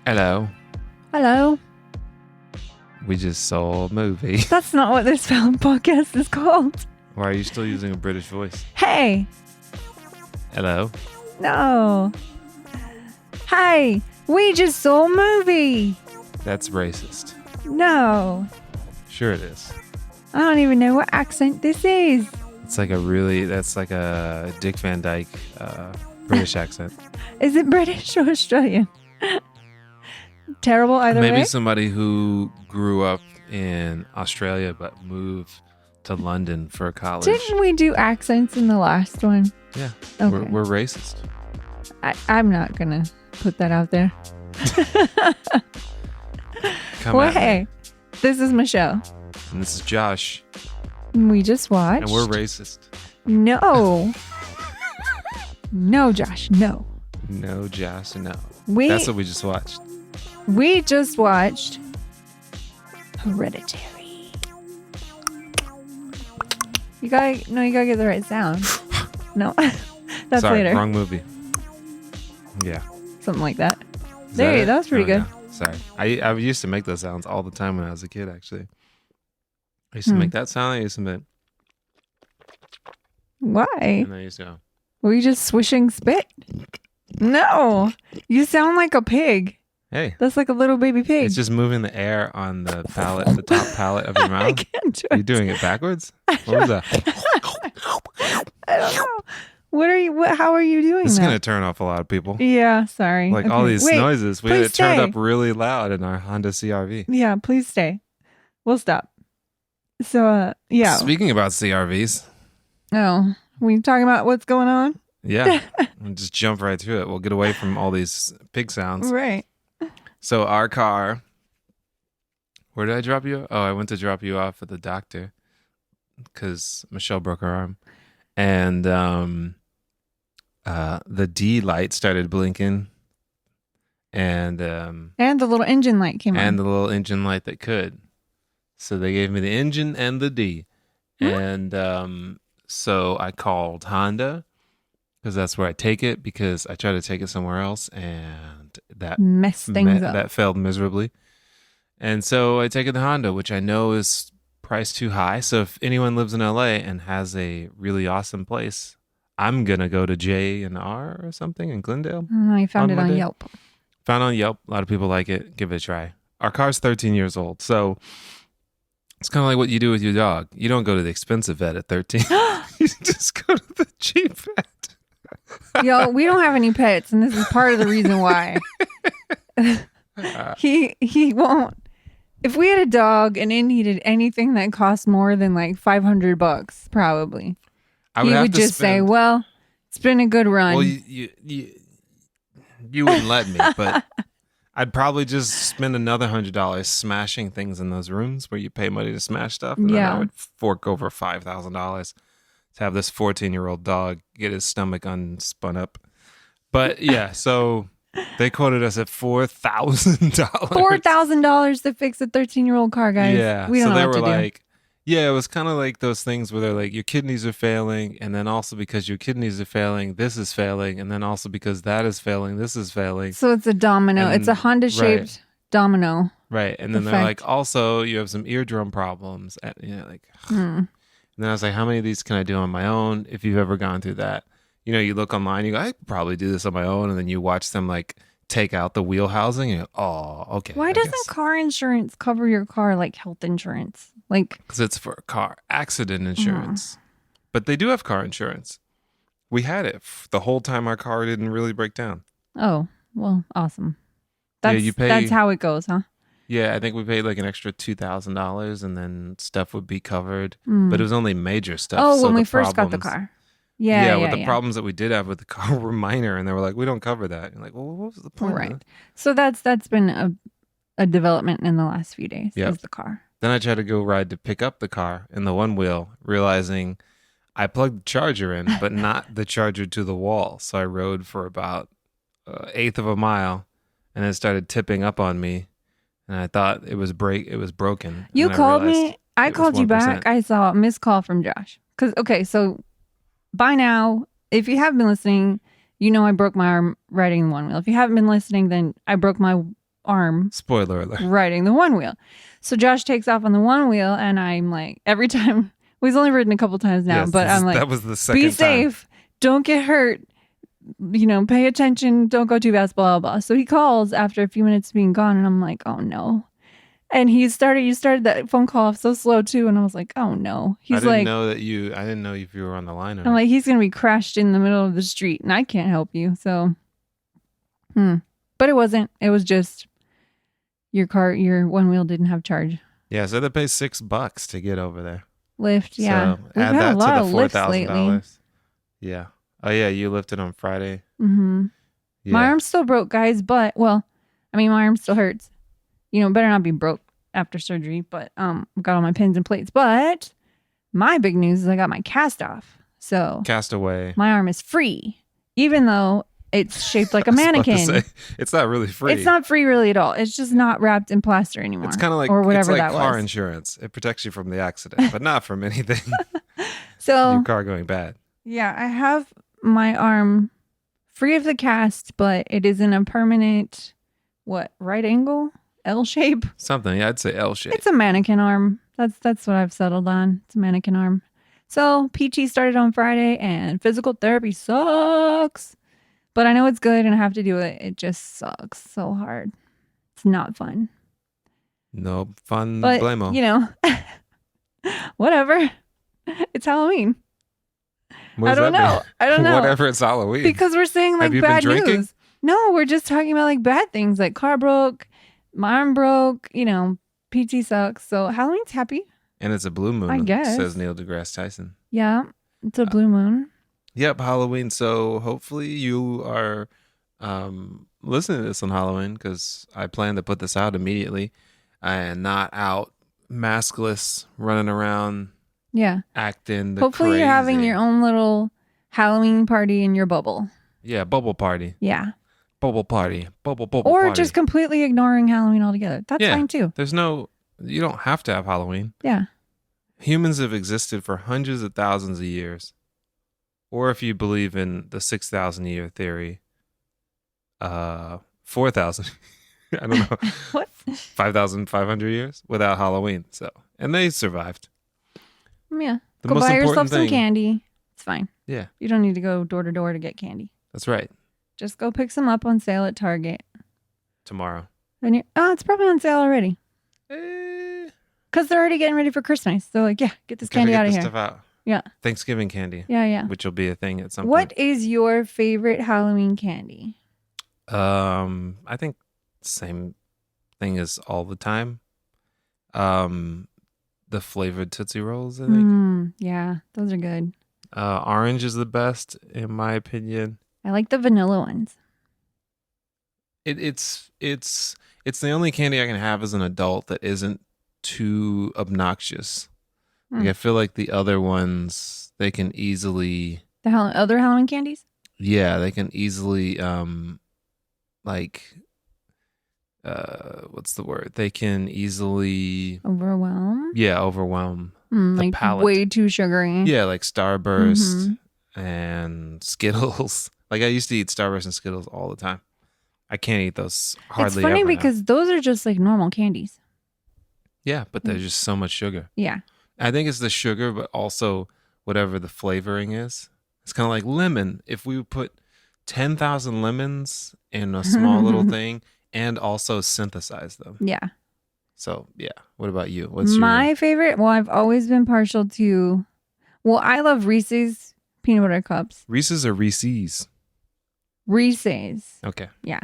Hello. Hello. We just saw a movie. That's not what this film podcast is called. Why are you still using a British voice? Hey. Hello. No. Hi. We just saw a movie. That's racist. No. Sure it is. I don't even know what accent this is. That's like a Dick Van Dyke British accent. Is it British or Australian? Terrible either way. Maybe somebody who grew up in Australia but moved to London for college. Didn't we do accents in the last one? Yeah. Okay. We're racist. I'm not going to put that out there. Come at me. Hey, this is Michelle. And this is Josh. We just watched. And we're racist. No. No, Josh, no. No, Josh, no. That's what we just watched. We just watched Hereditary. You gotta get the right sound. No, that's Sorry, later. wrong movie. Yeah. Something like that. Is There, it? that was pretty good. Yeah. Sorry. I used to make those sounds all the time when I was a kid, actually. I used to make that sound. I used to make... Why? And I used to go... Were you just swishing spit? No. You sound like a pig. Hey. That's like a little baby pig. It's just moving the air on the palate, the top palate of your mouth. I can't do it. Are you doing it backwards? What was that? I don't know. How are you doing This is that? going to turn off a lot of people. Yeah, sorry. Like all these noises. We had it turned up really loud in our Honda CRV. Yeah, please stay. We'll stop. So, yeah. Speaking about CRVs. Oh, we talking about what's going on? Yeah. We'll just jump right through it. We'll get away from all these pig sounds. Right. So our car, where did I drop you? Oh, I went to drop you off at the doctor because Michelle broke her arm. And the D light started blinking. And the little engine light came on. And the little engine light that could. So they gave me the engine and the D. And so I called Honda because that's where I take it, because I tried to take it somewhere else and that messed things up. That failed miserably. And so I take it to Honda, which I know is priced too high. So if anyone lives in LA and has a really awesome place, I'm going to go to J&R or something in Glendale. I found it on Yelp. Found on Yelp. A lot of people like it. Give it a try. Our car's 13 years old. So it's kind of like what you do with your dog. You don't go to the expensive vet at 13. You just go to the cheap vet. Yo, we don't have any pets, and this is part of the reason why. He won't. If we had a dog and it needed anything that cost more than like $500, probably, he would just say, "Well, it's been a good run." Well, you wouldn't let me, but I'd probably just spend another $100 smashing things in those rooms where you pay money to smash stuff. And then I would fork over $5,000 to have this 14-year-old dog get his stomach unspun up. But yeah, so they quoted us at $4,000. $4,000 to fix a 13-year-old car, guys. Yeah, we don't so know they what were to like, yeah, it was kind of like those things where they're like, your kidneys are failing, and then also because your kidneys are failing, this is failing, and then also because that is failing, this is failing. So it's a domino. It's a Honda-shaped domino. Right, and then they're like, also, you have some eardrum problems. And, and then I was like, how many of these can I do on my own? If you've ever gone through that, you look online, you go, I could probably do this on my own, and then you watch them like take out the wheel housing, and you go, oh, okay. Why doesn't car insurance cover your car like health insurance? Because it's for car accident insurance. But they do have car insurance. We had it the whole time our car didn't really break down. Oh, well, awesome. That's how it goes, huh? Yeah, I think we paid like an extra $2,000 and then stuff would be covered. But it was only major stuff. Oh, so when we first got the car. Yeah, the problems that we did have with the car were minor, and they were like, we don't cover that. And you're like, well, what was the point? Right. So that's been a development in the last few days, is the car. Then I tried to go ride to pick up the car in the one wheel, realizing I plugged the charger in, but not the charger to the wall. So I rode for about an eighth of a mile, and it started tipping up on me. And I thought it was broken. You called me. I called you back. I saw a missed call from Josh. So by now, if you have been listening, I broke my arm riding one wheel. If you haven't been listening, then I broke my arm. Spoiler alert. Riding the one wheel. So Josh takes off on the one wheel, and I'm like, every time, well, he's only ridden a couple times now, but I'm like, that was the second be safe, don't get hurt, pay attention, don't go too fast, blah, blah, blah. So he calls after a few minutes being gone, and I'm like, oh no. And you started that phone call off so slow too, and I was like, oh no. I didn't know if you were on the line. I'm like, he's gonna be crashed in the middle of the street, and I can't help you. So, but it wasn't. It was just your one wheel didn't have charge. Yeah, so they pay $6 to get over there. Lyft, yeah. So add that to the $4,000. Yeah. Oh yeah, you lifted on Friday. Mm-hmm. Yeah. My arm's still broke, guys. But my arm still hurts. Better not be broke after surgery, but I've got all my pins and plates. But my big news is I got my cast off. So cast away. My arm is free, even though it's shaped like a mannequin. It's not really free. It's not free really at all. It's just not wrapped in plaster anymore. It's kind of like, or whatever that car was. Insurance. It protects you from the accident, but not from anything. So your car going bad. Yeah, I have my arm free of the cast, but it is in a permanent, right angle? L shape? Something. Yeah, I'd say L shape. It's a mannequin arm. That's what I've settled on. It's a mannequin arm. So PT started on Friday, and physical therapy sucks. But I know it's good, and I have to do it. It just sucks so hard. It's not fun. No fun, but, blamo. Whatever. It's Halloween. I don't know. Whatever, it's Halloween. Because we're saying bad news. No, we're just talking about bad things like car broke, my arm broke, PT sucks. So Halloween's happy. And it's a blue moon, I guess. Says Neil deGrasse Tyson. Yeah, it's a blue moon. Yep, Halloween. So hopefully you are listening to this on Halloween, because I plan to put this out immediately and not out maskless, running around. Yeah. Acting hopefully crazy. You're having your own little Halloween party in your bubble. Yeah, bubble party. Yeah. Bubble party. Bubble or party. Just completely ignoring Halloween altogether. That's fine too. You don't have to have Halloween. Yeah. Humans have existed for hundreds of thousands of years. Or if you believe in the 6,000 year theory, 4,000. I don't know. What? 5,500 years without Halloween. And they survived. Yeah. Go buy yourself some candy. It's fine. Yeah. You don't need to go door to door to get candy. That's right. Just go pick some up on sale at Target. Tomorrow. Then it's probably on sale already. Because they're already getting ready for Christmas. So get this candy out of here. Stuff out. Yeah. Thanksgiving candy. Yeah. Which will be a thing at some point. What is your favorite Halloween candy? I think same thing as all the time. The flavored Tootsie Rolls, I think. Yeah, those are good. Orange is the best, in my opinion. I like the vanilla ones. It's the only candy I can have as an adult that isn't too obnoxious. I feel like the other ones, they can easily... The other Halloween candies? Yeah, they can easily, what's the word? They can easily... Overwhelm? Yeah, overwhelm the palate. Way too sugary. Yeah, like Starburst and Skittles. I used to eat Starburst and Skittles all the time. I can't eat those hardly ever. It's funny because those are just normal candies. Yeah, but there's just so much sugar. Yeah. I think it's the sugar, but also whatever the flavoring is. It's kind of like lemon. If we put 10,000 lemons in a small little thing and also synthesize them. Yeah. So, yeah. What about you? What's my favorite? Well, I've always been partial to... Well, I love Reese's peanut butter cups. Reese's or Reese's? Reese's. Okay. Yeah.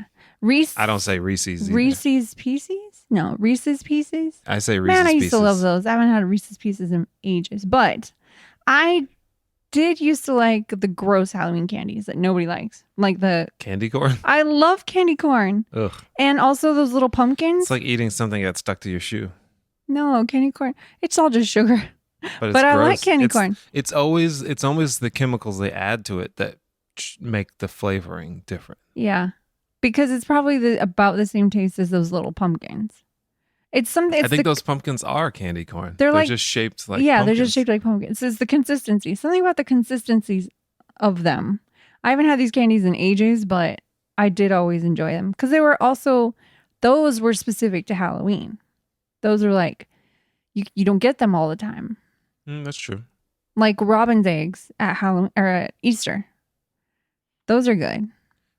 I don't say Reese's either. Reese's Pieces? No, Reese's Pieces? I say Reese's Pieces. Man, I used to love those. I haven't had a Reese's Pieces in ages. But I did used to like the gross Halloween candies that nobody likes. Like the... Candy corn? I love candy corn. Ugh. And also those little pumpkins. It's like eating something that stuck to your shoe. No, candy corn. It's all just sugar. But I like candy corn. It's always the chemicals they add to it that make the flavoring different. Yeah. Because it's probably about the same taste as those little pumpkins. It's something. I think those pumpkins are candy corn. They're just shaped like pumpkins. they're just shaped like pumpkins. It's the consistency. Something about the consistencies of them. I haven't had these candies in ages, but I did always enjoy them because they were also those were specific to Halloween. Those are like, you don't get them all the time. That's true. Like robin's eggs at Halloween or at Easter. Those are good.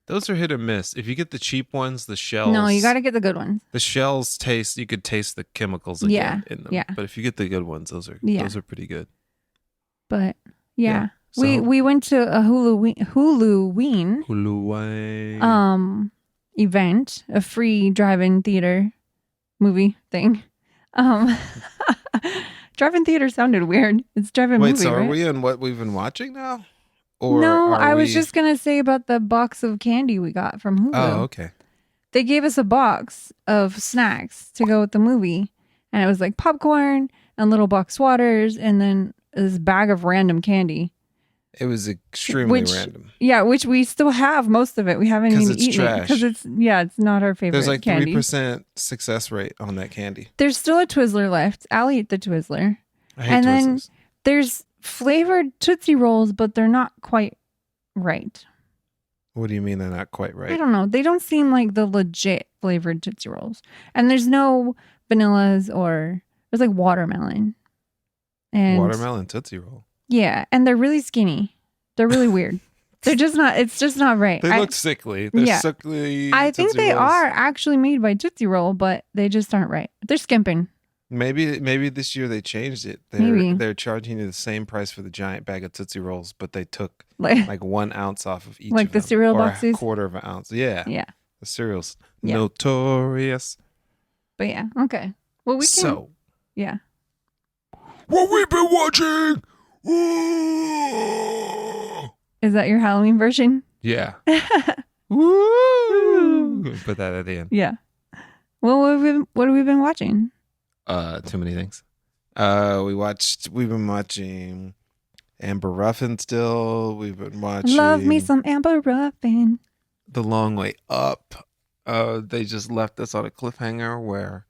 Those are hit or miss. If you get the cheap ones, the shells. No, you got to get the good ones. The shells you could taste the chemicals again in them. Yeah. But if you get the good ones, those are pretty good. But yeah. So, we went to a Huluween event, a free drive-in theater movie thing. Drive-in theater sounded weird. It's drive-in movie, so right? are we in what we've been watching now? Or no, I was just going to say about the box of candy we got from Hulu. Oh, okay. They gave us a box of snacks to go with the movie. And it was like popcorn and little box waters and then this bag of random candy. It was extremely random. Yeah, which we still have most of it. We haven't even eaten it because it's not our favorite. There's like candy. 3% success rate on that candy. There's still a Twizzler left. I'll eat the Twizzler. I hate Twizzlers. Then there's flavored Tootsie Rolls, but they're not quite right. What do you mean they're not quite right? I don't know. They don't seem like the legit flavored Tootsie Rolls. And there's no vanillas or there's like watermelon. And watermelon Tootsie Roll. Yeah, and they're really skinny. They're really weird. They're just not. It's just not right. They look sickly. They're sickly. I think Tootsie they Rolls. are actually made by Tootsie Roll, but they just aren't right. They're skimping. Maybe this year they changed it. They're charging you the same price for the giant bag of Tootsie Rolls, but they took like 1 ounce off of each. Like of the them, cereal or boxes? a quarter of an ounce. Yeah. Yeah. The cereal's notorious. But yeah, okay. Well, we can. So. Yeah. What we've been watching. Is that your Halloween version? Yeah. Woo! Put that at the end. Yeah. Well, what have we been watching? Too many things. We've been watching Amber Ruffin still. We've been watching Love me some Amber Ruffin. The Long Way Up. They just left us on a cliffhanger where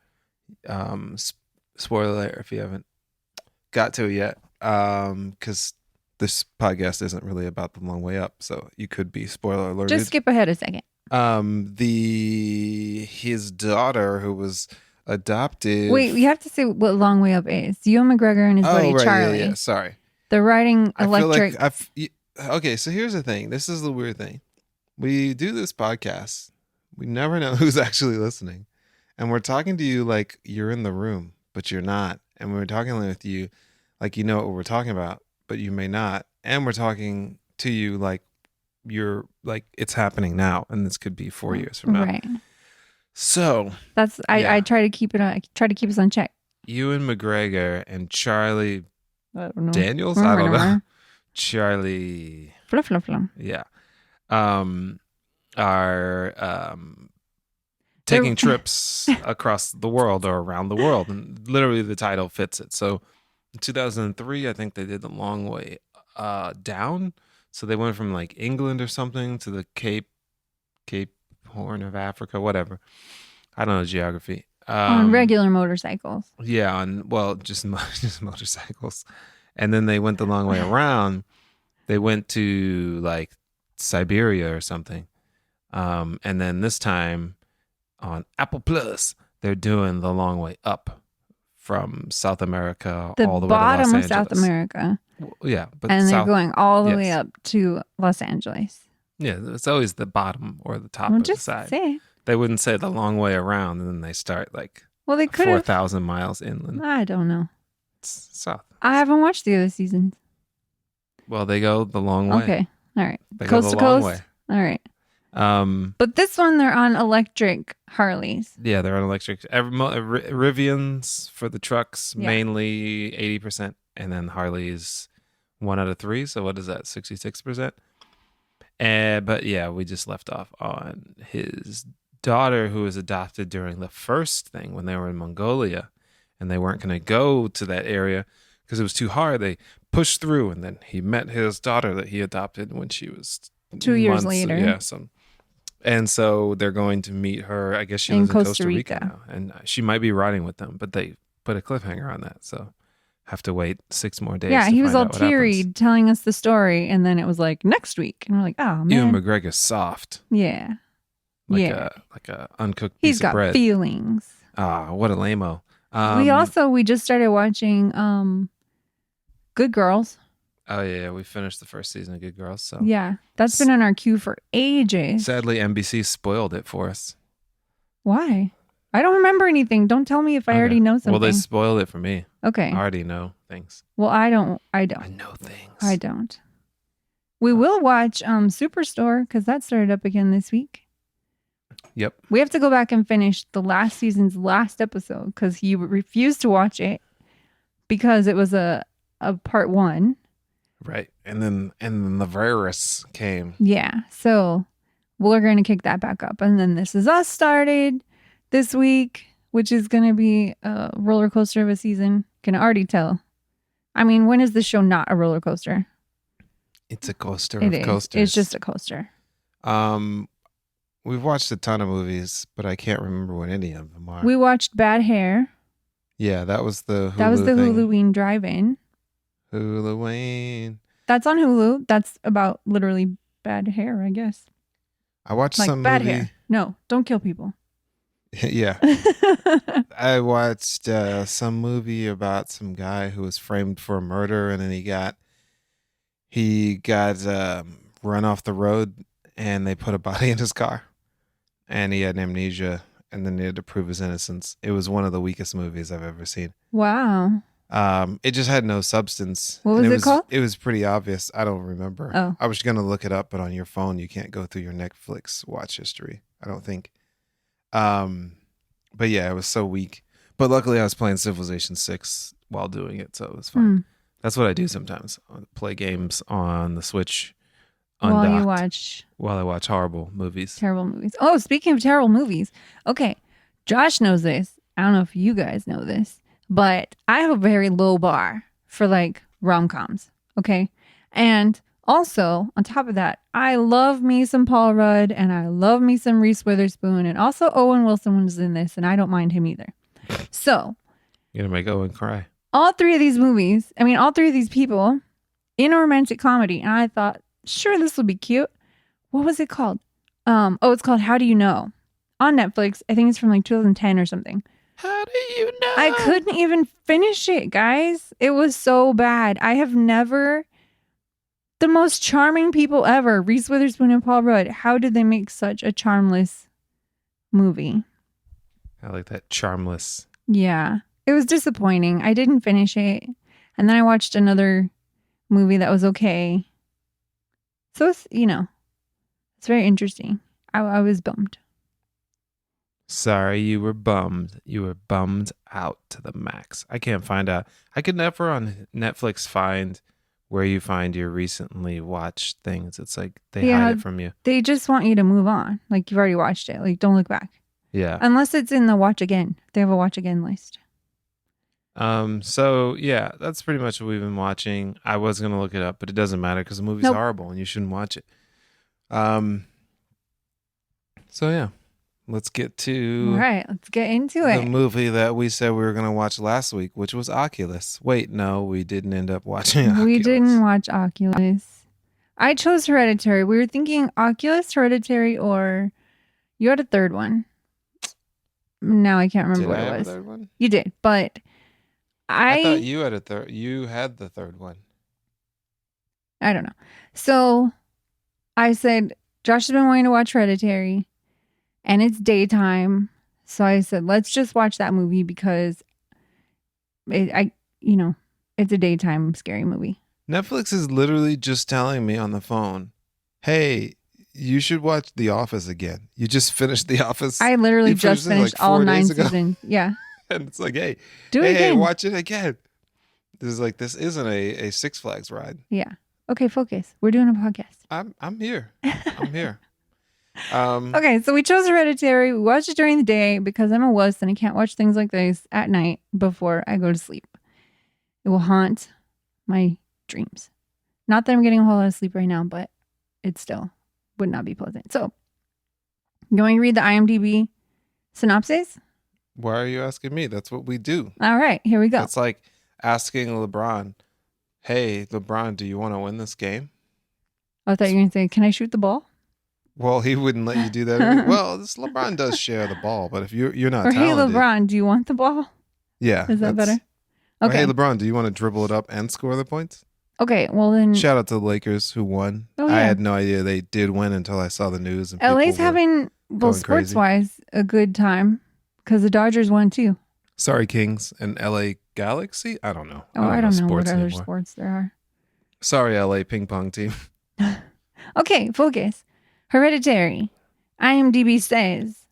spoiler alert if you haven't got to it yet. Because this podcast isn't really about The Long Way Up, so you could be spoiler alerted. Just skip ahead a second. His daughter who was adopted. Wait, we have to say what Long Way Up is. Ewan McGregor and his buddy Charlie. Yeah, sorry. They're riding electric. Okay, so here's the thing. This is the weird thing. We do this podcast. We never know who's actually listening. And we're talking to you like you're in the room, but you're not. And we're talking with you like you know what we're talking about, but you may not. And we're talking to you like you're like it's happening now, and this could be 4 years from now. Right. So that's I try to keep it. I try to keep us on check. Ewan McGregor and Charlie Daniels. I don't know. Charlie. Fluff. Yeah. Are taking trips across the world or around the world, and literally the title fits it. So in 2003, I think they did The Long Way Down. So they went from like England or something to the Cape Horn of Africa, whatever. I don't know geography. On regular motorcycles. Yeah, just motorcycles. And then they went the long way around. They went to like Siberia or something. And then this time on Apple Plus, they're doing The Long Way Up from South America all the way to Los Angeles. The bottom of South America. Yeah. They're going all the way up to Los Angeles. Yeah, it's always the bottom or the top of the side. Say. They wouldn't say the long way around, and then they start like they could 4,000 miles inland. I don't know. It's south. I haven't watched the other seasons. Well, they go the long way. Okay. All right. They coast go the to long coast. way. All right. But this one, they're on electric Harleys. Yeah, they're on electric. Rivians for the trucks, mainly 80%. And then Harleys 1 out of 3. So what is that? 66%. But yeah, we just left off on his daughter who was adopted during the first thing when they were in Mongolia, and they weren't going to go to that area because it was too hard. They pushed through, and then he met his daughter that he adopted when she was 2 years later. Yeah, and so they're going to meet her. I guess she lives in Costa Rica now, and she might be riding with them, but they put a cliffhanger on that, so have to wait 6 more days. Yeah, he was all teary telling us the story, and then it was like next week, and we're like, oh man, Ewan McGregor's soft. Yeah, like a uncooked He's piece of got bread. feelings. Ah, what a lame-o. We just started watching Good Girls. Oh yeah, we finished the first season of Good Girls. So Yeah, that's been on our queue for ages. Sadly, NBC spoiled it for us. Why? I don't remember anything. Don't tell me if I already know something. Well, they spoiled it for me. Okay. I already know things. Well, I don't. I know things. I don't. We will watch Superstore because that started up again this week. Yep. We have to go back and finish the last season's last episode because he refused to watch it because it was a part 1. Right. And then the virus came. Yeah. So we're going to kick that back up. And then This Is Us started this week, which is going to be a roller coaster of a season. Can already tell. I mean, when is the show not a roller coaster? It's a coaster of coasters. It's just a coaster. We've watched a ton of movies, but I can't remember what any of them are. We watched Bad Hair. Yeah, that was the Hulu Huluween drive-in. Huluween. That's on Hulu. That's about literally bad hair, I guess. I watched like some bad movie. Hair. No, don't kill people. Yeah. I watched some movie about some guy who was framed for a murder, and then he got run off the road, and they put a body in his car, and he had amnesia, and then they had to prove his innocence. It was one of the weakest movies I've ever seen. Wow. It just had no substance. What was it called? It was pretty obvious. I don't remember. Oh. I was gonna look it up, but on your phone you can't go through your Netflix watch history, I don't think. But yeah, it was so weak. But luckily I was playing Civilization 6 while doing it, so it was fine. That's what I do sometimes. I play games on the Switch undocked while I watch horrible movies. Terrible movies. Oh, speaking of terrible movies. Okay. Josh knows this. I don't know if you guys know this, but I have a very low bar for like rom-coms. Okay. And also, on top of that, I love me some Paul Rudd and I love me some Reese Witherspoon, and also Owen Wilson was in this, and I don't mind him either. So, you're gonna make Owen cry. All three of these people in a romantic comedy, and I thought, sure, this will be cute. What was it called? It's called How Do You Know? On Netflix. I think it's from like 2010 or something. How do you know? I couldn't even finish it, guys. It was so bad. I have never... The most charming people ever, Reese Witherspoon and Paul Rudd. How did they make such a charmless movie? I like that, charmless. Yeah. It was disappointing. I didn't finish it. And then I watched another movie that was okay. So, it's very interesting. I was bummed. Sorry, you were bummed. You were bummed out to the max. I can't find out. I could never on Netflix find where you find your recently watched things. It's like they hide it from you. They just want you to move on. Like, you've already watched it. Like, don't look back. Yeah. Unless it's in the watch again. They have a watch again list. So yeah, that's pretty much what we've been watching. I was going to look it up, but it doesn't matter because the movie's horrible and you shouldn't watch it. So yeah, let's get to... All right, let's get into the movie that we said we were going to watch last week, which was Oculus. Wait, no, we didn't end up watching Oculus. We didn't watch Oculus. I chose Hereditary. We were thinking Oculus, Hereditary, or you had a third one. Now I can't remember what it was. Did I have a third one? You did, but I thought you had a third. You had the third one. I don't know. So I said, Josh has been wanting to watch Hereditary, and it's daytime. So I said, let's just watch that movie because it's a daytime scary movie. Netflix is literally just telling me on the phone, hey, you should watch The Office again. You just finished The Office. I literally just finished all 9 seasons. Yeah. And it's like, hey, again. watch it again. This isn't a Six Flags ride. Yeah. Okay, focus. We're doing a podcast. I'm here. I'm here. Okay, so we chose Hereditary. We watched it during the day because I'm a wuss and I can't watch things like this at night before I go to sleep. It will haunt my dreams. Not that I'm getting a whole lot of sleep right now, but it still would not be pleasant. So, you want to read the IMDb synopsis? Why are you asking me? That's what we do. All right, here we go. It's like asking LeBron, hey, LeBron, do you want to win this game? I thought you were going to say, can I shoot the ball? Well, he wouldn't let you do that. Well, this LeBron does share the ball, but if you're not Or hey, talented, LeBron, do you want the ball? yeah, Is that better? Or, Okay. hey, LeBron, do you want to dribble it up and score the points? Okay, well then. Shout out to the Lakers who won. Oh, yeah. I had no idea they did win until I saw the news. And LA's having, well, sports-wise, a good time because the Dodgers won too. Sorry, Kings and LA Galaxy? I don't know. I don't know what other sports there are. Sorry, LA ping pong team. Okay, focus. Hereditary. IMDb says,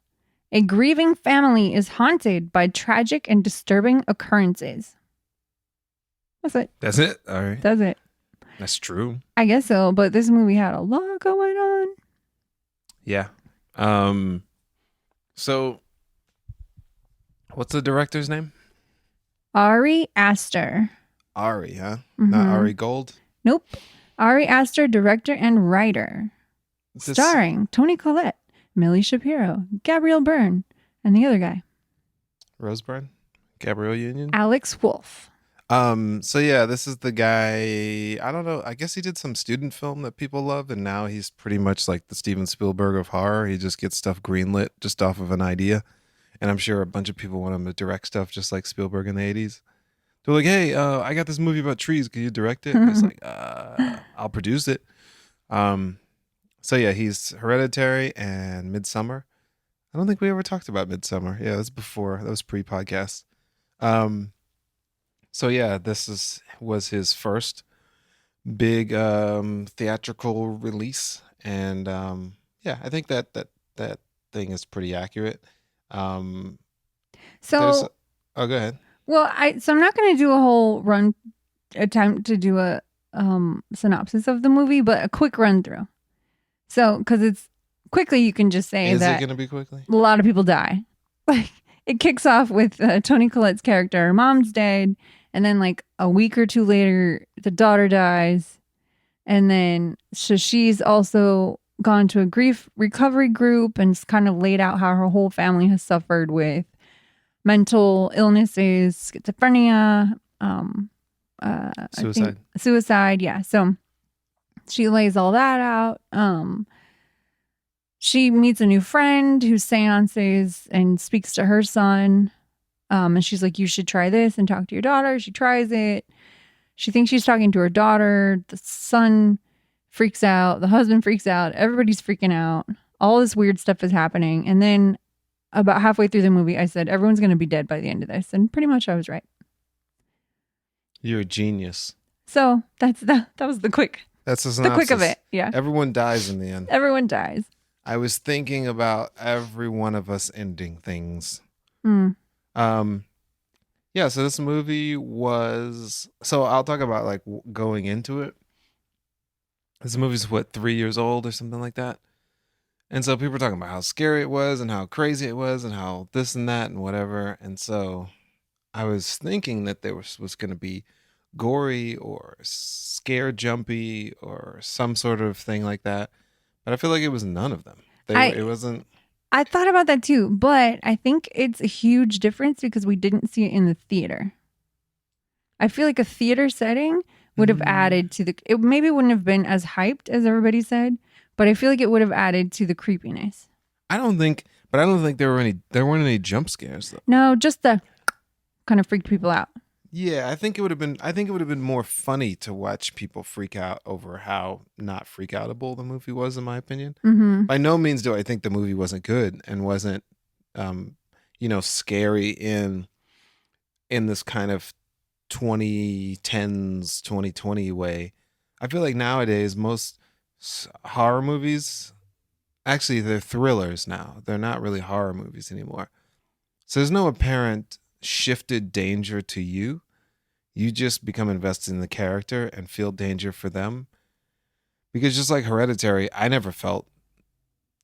a grieving family is haunted by tragic and disturbing occurrences. That's it. That's it? All right. That's it. That's true. I guess so, but this movie had a lot going on. Yeah. So, what's the director's name? Ari Aster. Ari, huh? Mm-hmm. Not Ari Gold? Nope. Ari Aster, director and writer. Starring Toni Collette, Millie Shapiro, Gabrielle Byrne, and the other guy. Rose Byrne? Gabrielle Union? Alex Wolff. So yeah, this is the guy, I don't know, I guess he did some student film that people love, and now he's pretty much like the Steven Spielberg of horror. He just gets stuff greenlit just off of an idea. And I'm sure a bunch of people want him to direct stuff just like Spielberg in the 80s. They're like, hey, I got this movie about trees. Can you direct it? And it's like, I'll produce it. So yeah, he's Hereditary and Midsommar. I don't think we ever talked about Midsommar. Yeah, that was pre-podcast. So yeah, this was his first big theatrical release, and yeah, I think that thing is pretty accurate. Oh, go ahead. Well, so I'm not going to do a whole attempt to do a synopsis of the movie, but a quick run through. So, because it's quickly, you can just say is that it going to be quickly? A lot of people die. Like it kicks off with Toni Collette's character. Her mom's dead. And then like a week or two later, the daughter dies. And then so she's also gone to a grief recovery group and kind of laid out how her whole family has suffered with mental illnesses, schizophrenia, suicide. Yeah. So she lays all that out. She meets a new friend who seances and speaks to her son. And she's like, you should try this and talk to your daughter. She tries it. She thinks she's talking to her daughter. The son freaks out. The husband freaks out. Everybody's freaking out. All this weird stuff is happening. And then about halfway through the movie, I said, everyone's going to be dead by the end of this. And pretty much I was right. You're a genius. So that was the quick. That's the quick of it. Yeah. Everyone dies in the end. Everyone dies. I was thinking about every one of us ending things. Yeah, so this movie was, so I'll talk about like going into it. This movie's 3 years old or something like that. And so people were talking about how scary it was and how crazy it was and how this and that and whatever. And so I was thinking that there was going to be gory or scare jumpy or some sort of thing like that. But I feel like it was none of them. It wasn't. I thought about that too, but I think it's a huge difference because we didn't see it in the theater. I feel like a theater setting would have added to it maybe wouldn't have been as hyped as everybody said, but I feel like it would have added to the creepiness. I don't think there weren't any jump scares though. No, just the kind of freaked people out. Yeah, I think it would have been more funny to watch people freak out over how not freak outable the movie was, in my opinion. Mm-hmm. By no means do I think the movie wasn't good and wasn't, scary in this kind of 2010s, 2020 way. I feel like nowadays most horror movies, actually they're thrillers now. They're not really horror movies anymore. So there's no apparent shifted danger to you. You just become invested in the character and feel danger for them. Because just like Hereditary, I never felt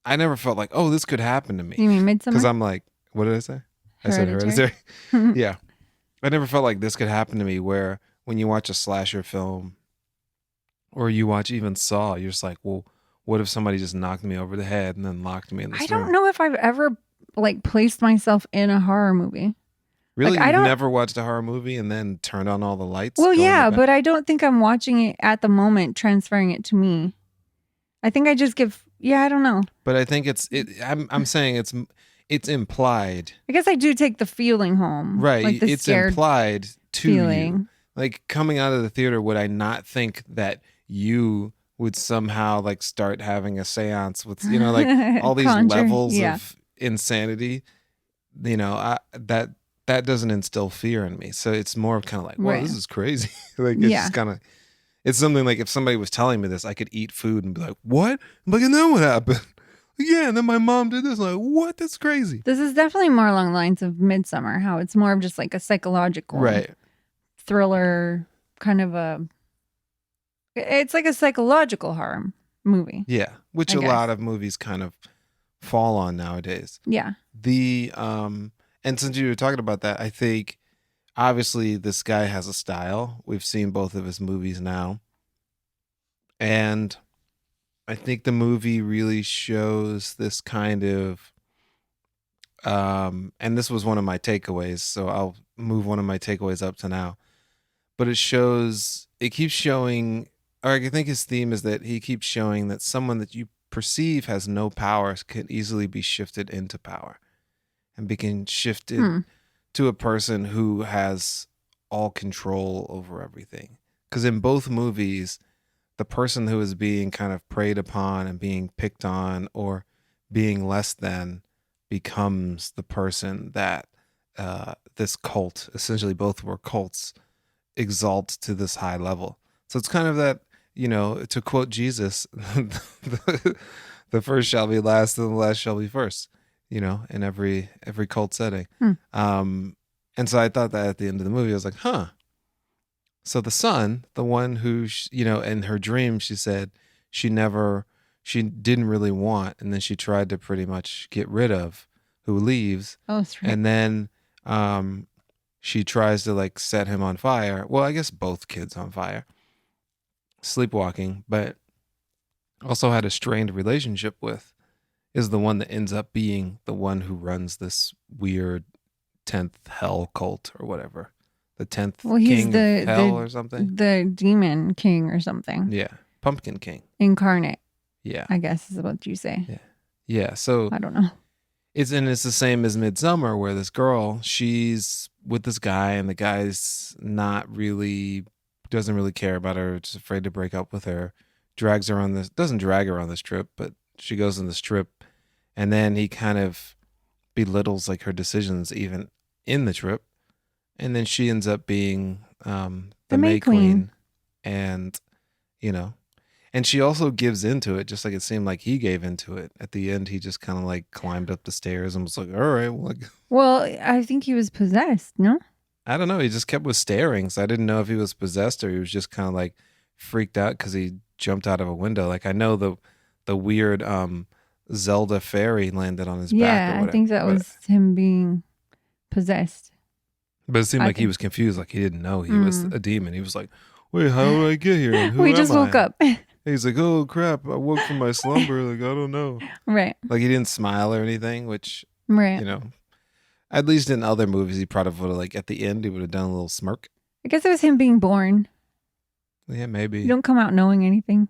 like, oh, this could happen to me. You mean Midsommar? Because I'm like, what did I say? Hereditary. I said Hereditary. Yeah. I never felt like this could happen to me, where when you watch a slasher film or you watch even Saw, you're just like, well, what if somebody just knocked me over the head and then locked me in this room? I don't know if I've ever placed myself in a horror movie. Really? You've never watched a horror movie and then turned on all the lights? Well, yeah, but I don't think I'm watching it at the moment, transferring it to me. I think I just give Yeah, I don't know. But I think I'm saying it's implied. I guess I do take the feeling home. Right. Like the it's scared implied to feeling. you. Like coming out of the theater, would I not think that you would somehow like start having a seance with, like all these levels of insanity? That doesn't instill fear in me. So it's more of kind of like, wow, this is crazy. Like it's just kind of, it's something like if somebody was telling me this, I could eat food and be like, what? I'm like, and then what happened? Yeah, and then my mom did this. I'm like, what? That's crazy. This is definitely more along the lines of Midsommar, how it's more of just like a psychological thriller kind of it's like a psychological horror movie. Yeah, which a lot of movies kind of fall on nowadays. Yeah. And since you were talking about that, I think obviously this guy has a style. We've seen both of his movies now. And I think the movie really shows this kind of and this was one of my takeaways, so I'll move one of my takeaways up to now. But it keeps showing, or I think his theme is that he keeps showing that someone that you perceive has no power can easily be shifted into power and begin shifted to a person who has all control over everything. Because in both movies, the person who is being kind of preyed upon and being picked on or being less than becomes the person that this cult, essentially both were cults, exalt to this high level. So it's kind of that, to quote Jesus, the first shall be last and the last shall be first, in every cult setting. And so I thought that at the end of the movie, I was like, huh. So the son, the one who, in her dream, she said she didn't really want, and then she tried to pretty much get rid of, who leaves. Oh, that's right. And then she tries to like set him on fire. Well, I guess both kids on fire. Sleepwalking, but also had a strained relationship with, is the one that ends up being the one who runs this weird 10th hell cult or whatever. The 10th king of hell or something. The demon king or something. Yeah. Pumpkin king. Incarnate. Yeah. I guess is what you say. Yeah. Yeah. So I don't know. It's the same as Midsommar, where this girl, she's with this guy and the guy's doesn't really care about her, just afraid to break up with her, doesn't drag her on this trip, but she goes on this trip, and then he kind of belittles like her decisions even in the trip, and then she ends up being the May Queen, and and she also gives into it, just like it seemed like he gave into it. At the end, he just kind of like climbed up the stairs and was like, all right, well, I think he was possessed, no? I don't know. He just kept staring. So I didn't know if he was possessed or he was just kind of like freaked out because he jumped out of a window. Like I know the weird Zelda fairy landed on his back. Yeah, I think that was him being possessed. But it seemed like he was confused. Like he didn't know he was a demon. He was like, wait, how did I get here? And who we just woke up. He's like, oh crap, I woke from my slumber. Like, I don't know. Right. Like he didn't smile or anything, which, right. At least in other movies, he probably would have, like, at the end, he would have done a little smirk. I guess it was him being born. Yeah, maybe. You don't come out knowing anything.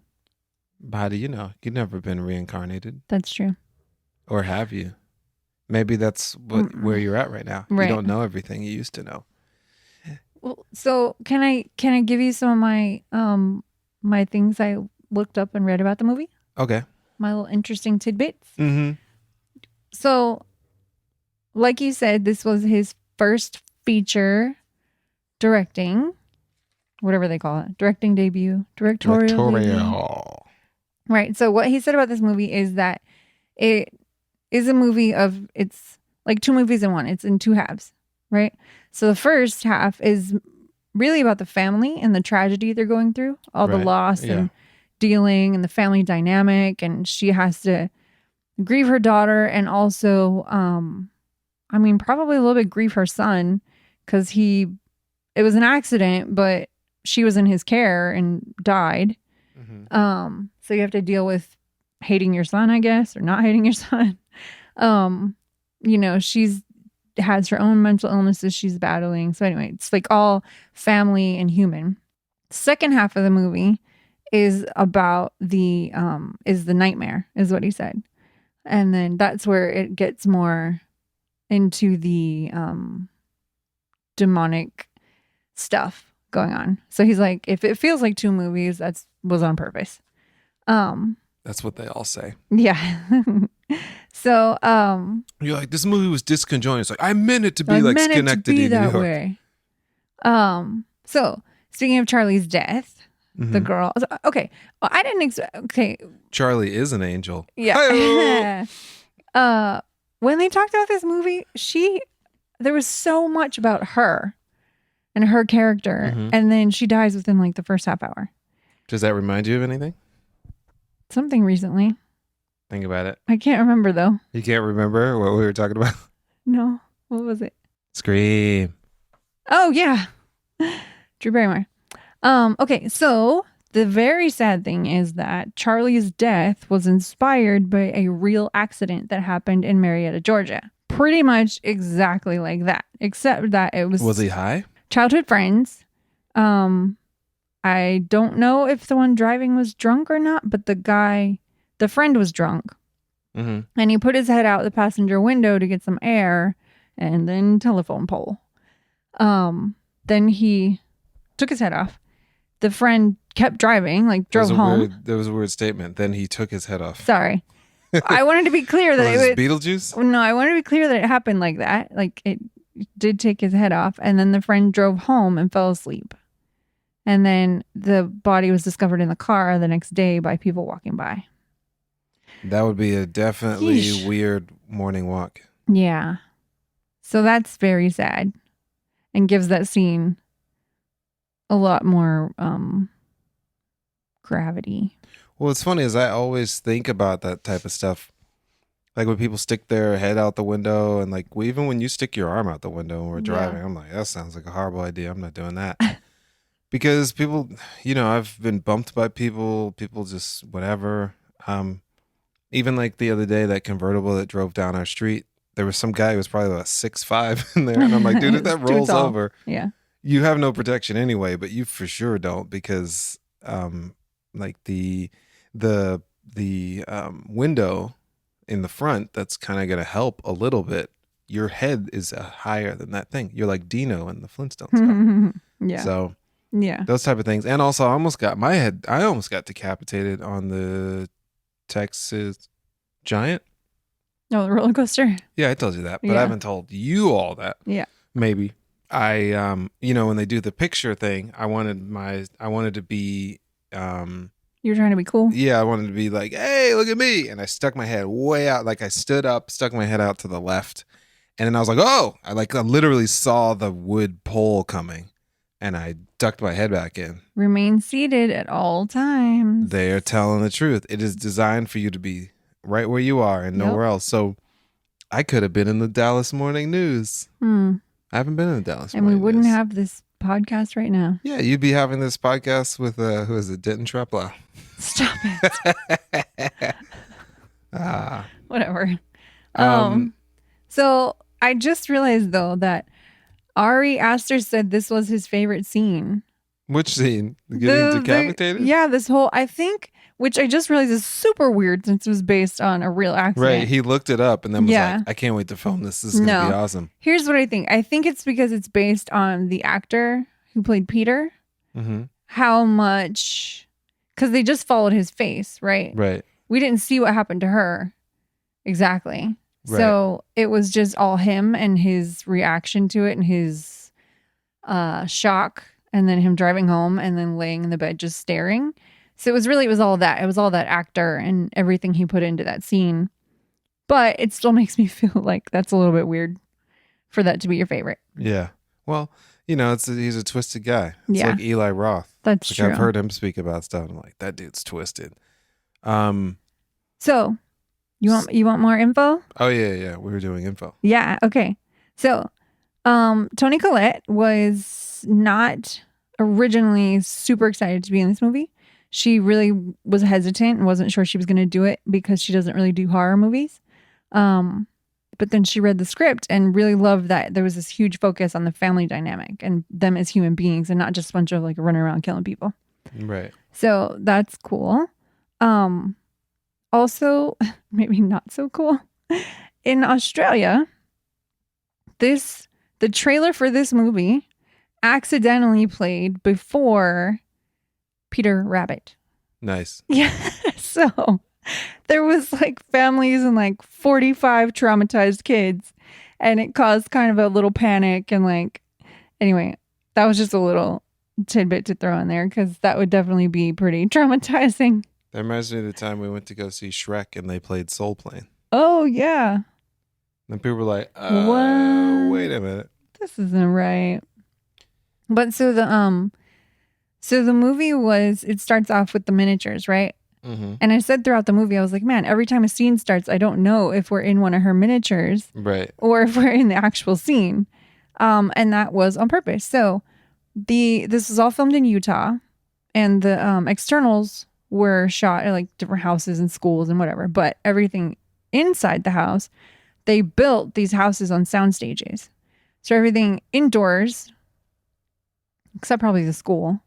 But how do you know? You've never been reincarnated. That's true. Or have you? Maybe that's where you're at right now. Right. You don't know everything you used to know. Well, so can I give you some of my my things I looked up and read about the movie? Okay. My little interesting tidbits. Mm-hmm. So, like you said, this was his first feature directing, whatever they call it, directing debut, directorial. Debut. Right. So what he said about this movie is that it is a movie it's like two movies in one. It's in two halves, right? So the first half is really about the family and the tragedy they're going through, all the loss and dealing and the family dynamic. And she has to grieve her daughter and also, probably a little bit grieve her son because it was an accident, but she was in his care and died. Mm-hmm. So you have to deal with hating your son, I guess, or not hating your son. She's has her own mental illnesses she's battling. So anyway, it's like all family and human. Second half of the movie is about the nightmare, is what he said. And then that's where it gets more into the demonic stuff going on. So he's like, if it feels like 2 movies, that was on purpose. That's what they all say. Yeah. So you're like, this movie was disconjointed. It's like, I meant it to be like Schenectady, New York. Way. So speaking of Charlie's death, the girl. Okay, well, I didn't expect. Okay, Charlie is an angel. Yeah. When they talked about this movie, there was so much about her and her character, and then she dies within like the first half hour. Does that remind you of anything? Something recently. Think about it. I can't remember though. You can't remember what we were talking about? No. What was it? Scream. Oh yeah. Drew Barrymore. Okay, so the very sad thing is that Charlie's death was inspired by a real accident that happened in Marietta, Georgia. Pretty much exactly like that, except that it was... Was he high? Childhood friends. I don't know if the one driving was drunk or not, but the friend was drunk. And he put his head out the passenger window to get some air, and then telephone pole. Then he took his head off. The friend kept driving, like drove home. That was a weird statement. Then he took his head off. Sorry. I wanted to be clear that it was Beetlejuice? No, I wanted to be clear that it happened like that. Like it did take his head off. And then the friend drove home and fell asleep. And then the body was discovered in the car the next day by people walking by. That would be a definitely weird morning walk. Yeah. So that's very sad and gives that scene a lot more gravity. Well, what's funny is I always think about that type of stuff. Like when people stick their head out the window and like even when you stick your arm out the window when we're driving, I'm like, that sounds like a horrible idea. I'm not doing that. Because people, I've been bumped by people just whatever. Even like the other day, that convertible that drove down our street, there was some guy who was probably about 6'5" in there. And I'm like, dude, if that rolls over, you have no protection anyway, but you for sure don't because like the window in the front, that's kind of going to help a little bit. Your head is higher than that thing. You're like Dino in the Flintstones. Yeah. So yeah, those type of things. And also I almost got decapitated on the Texas Giant. Oh, the roller coaster. Yeah, I told you that, but I haven't told you all that. Yeah. Maybe. I when they do the picture thing, I wanted to be you were trying to be cool? Yeah, I wanted to be like, hey, look at me. And I stuck my head way out, like I stood up, stuck my head out to the left. And then I was like, oh, I literally saw the wood pole coming and I ducked my head back in. Remain seated at all times. They are telling the truth. It is designed for you to be right where you are and nowhere else. So I could have been in the Dallas Morning News. I haven't been in the Dallas Morning News. And we wouldn't have this podcast right now. Yeah, you'd be having this podcast with, who is it, Denton Traplow. Stop it. Whatever. So I just realized, though, that Ari Aster said this was his favorite scene. Which scene? Getting decapitated? Yeah, this whole, I think, which I just realized is super weird since it was based on a real accident. Right. He looked it up and then was like, I can't wait to film this. This is going to be awesome. Here's what I think. I think it's because it's based on the actor who played Peter. How much, because they just followed his face, right? Right. We didn't see what happened to her exactly. Right. So it was just all him and his reaction to it and his shock, and then him driving home and then laying in the bed just staring. So it was all that. It was all that actor and everything he put into that scene. But it still makes me feel like that's a little bit weird for that to be your favorite. Yeah. Well, he's a twisted guy. It's like Eli Roth. That's true. I've heard him speak about stuff. I'm like, that dude's twisted. So you want more info? Oh yeah. We were doing info. Yeah. Okay. So, Toni Collette was not originally super excited to be in this movie. She really was hesitant and wasn't sure she was going to do it because she doesn't really do horror movies. But then she read the script and really loved that there was this huge focus on the family dynamic and them as human beings and not just a bunch of like running around killing people. Right. So that's cool. Also, maybe not so cool. In Australia, the trailer for this movie accidentally played before Peter Rabbit. Nice. Yeah. So there was like families and like 45 traumatized kids, and it caused kind of a little panic. And like, anyway, that was just a little tidbit to throw in there because that would definitely be pretty traumatizing. That reminds me of the time we went to go see Shrek and they played Soul Plane. Oh, yeah. And people were like, What? wait a minute. This isn't right. But so the movie it starts off with the miniatures, right? Mm-hmm. And I said throughout the movie, I was like, man, every time a scene starts, I don't know if we're in one of her miniatures, right, or if we're in the actual scene. And that was on purpose. So this is all filmed in Utah, and the externals were shot at like different houses and schools and whatever. But everything inside the house, they built these houses on sound stages. So everything indoors, except probably the school,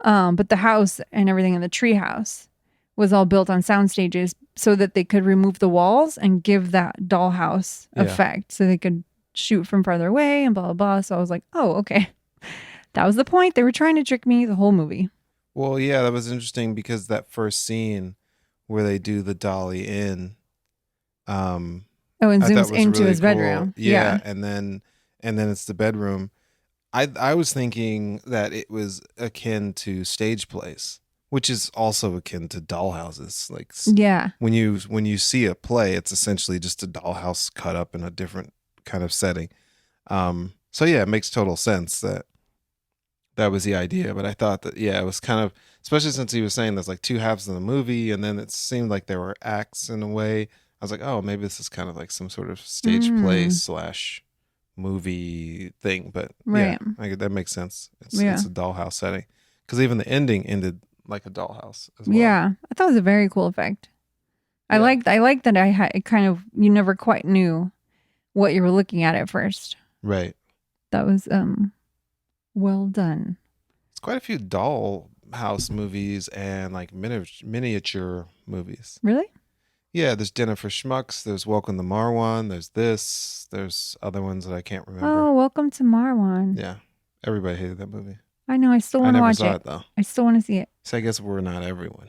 but the house and everything in the tree house was all built on sound stages so that they could remove the walls and give that dollhouse effect. So they could shoot from farther away and blah, blah, blah. So I was like, oh, okay. That was the point. They were trying to trick me the whole movie. Well, yeah, that was interesting because that first scene where they do the dolly in, and zooms into really his bedroom. Cool. Yeah, and then it's the bedroom. I was thinking that it was akin to stage plays, which is also akin to dollhouses. Like, yeah, when you see a play, it's essentially just a dollhouse cut up in a different kind of setting. So yeah, it makes total sense that was the idea. But I thought that, yeah, it was kind of, especially since he was saying there's like two halves of the movie, and then it seemed like there were acts in a way. I was like, oh, maybe this is kind of like some sort of stage play / movie thing. But yeah, that makes sense. It's a dollhouse setting, because even the ending ended like a dollhouse as well. Yeah, I thought it was a very cool effect. Yeah. I liked that it kind of, you never quite knew what you were looking at first. Right. That was well done. It's quite a few dollhouse movies and like miniature movies. Really? Yeah, there's Dinner for Schmucks, there's Welcome to Marwan, there's other ones that I can't remember. Oh, Welcome to Marwan. Yeah. Everybody hated that movie. I know, I still want to watch it. I never saw it though. I still want to see it. So I guess we're not everyone.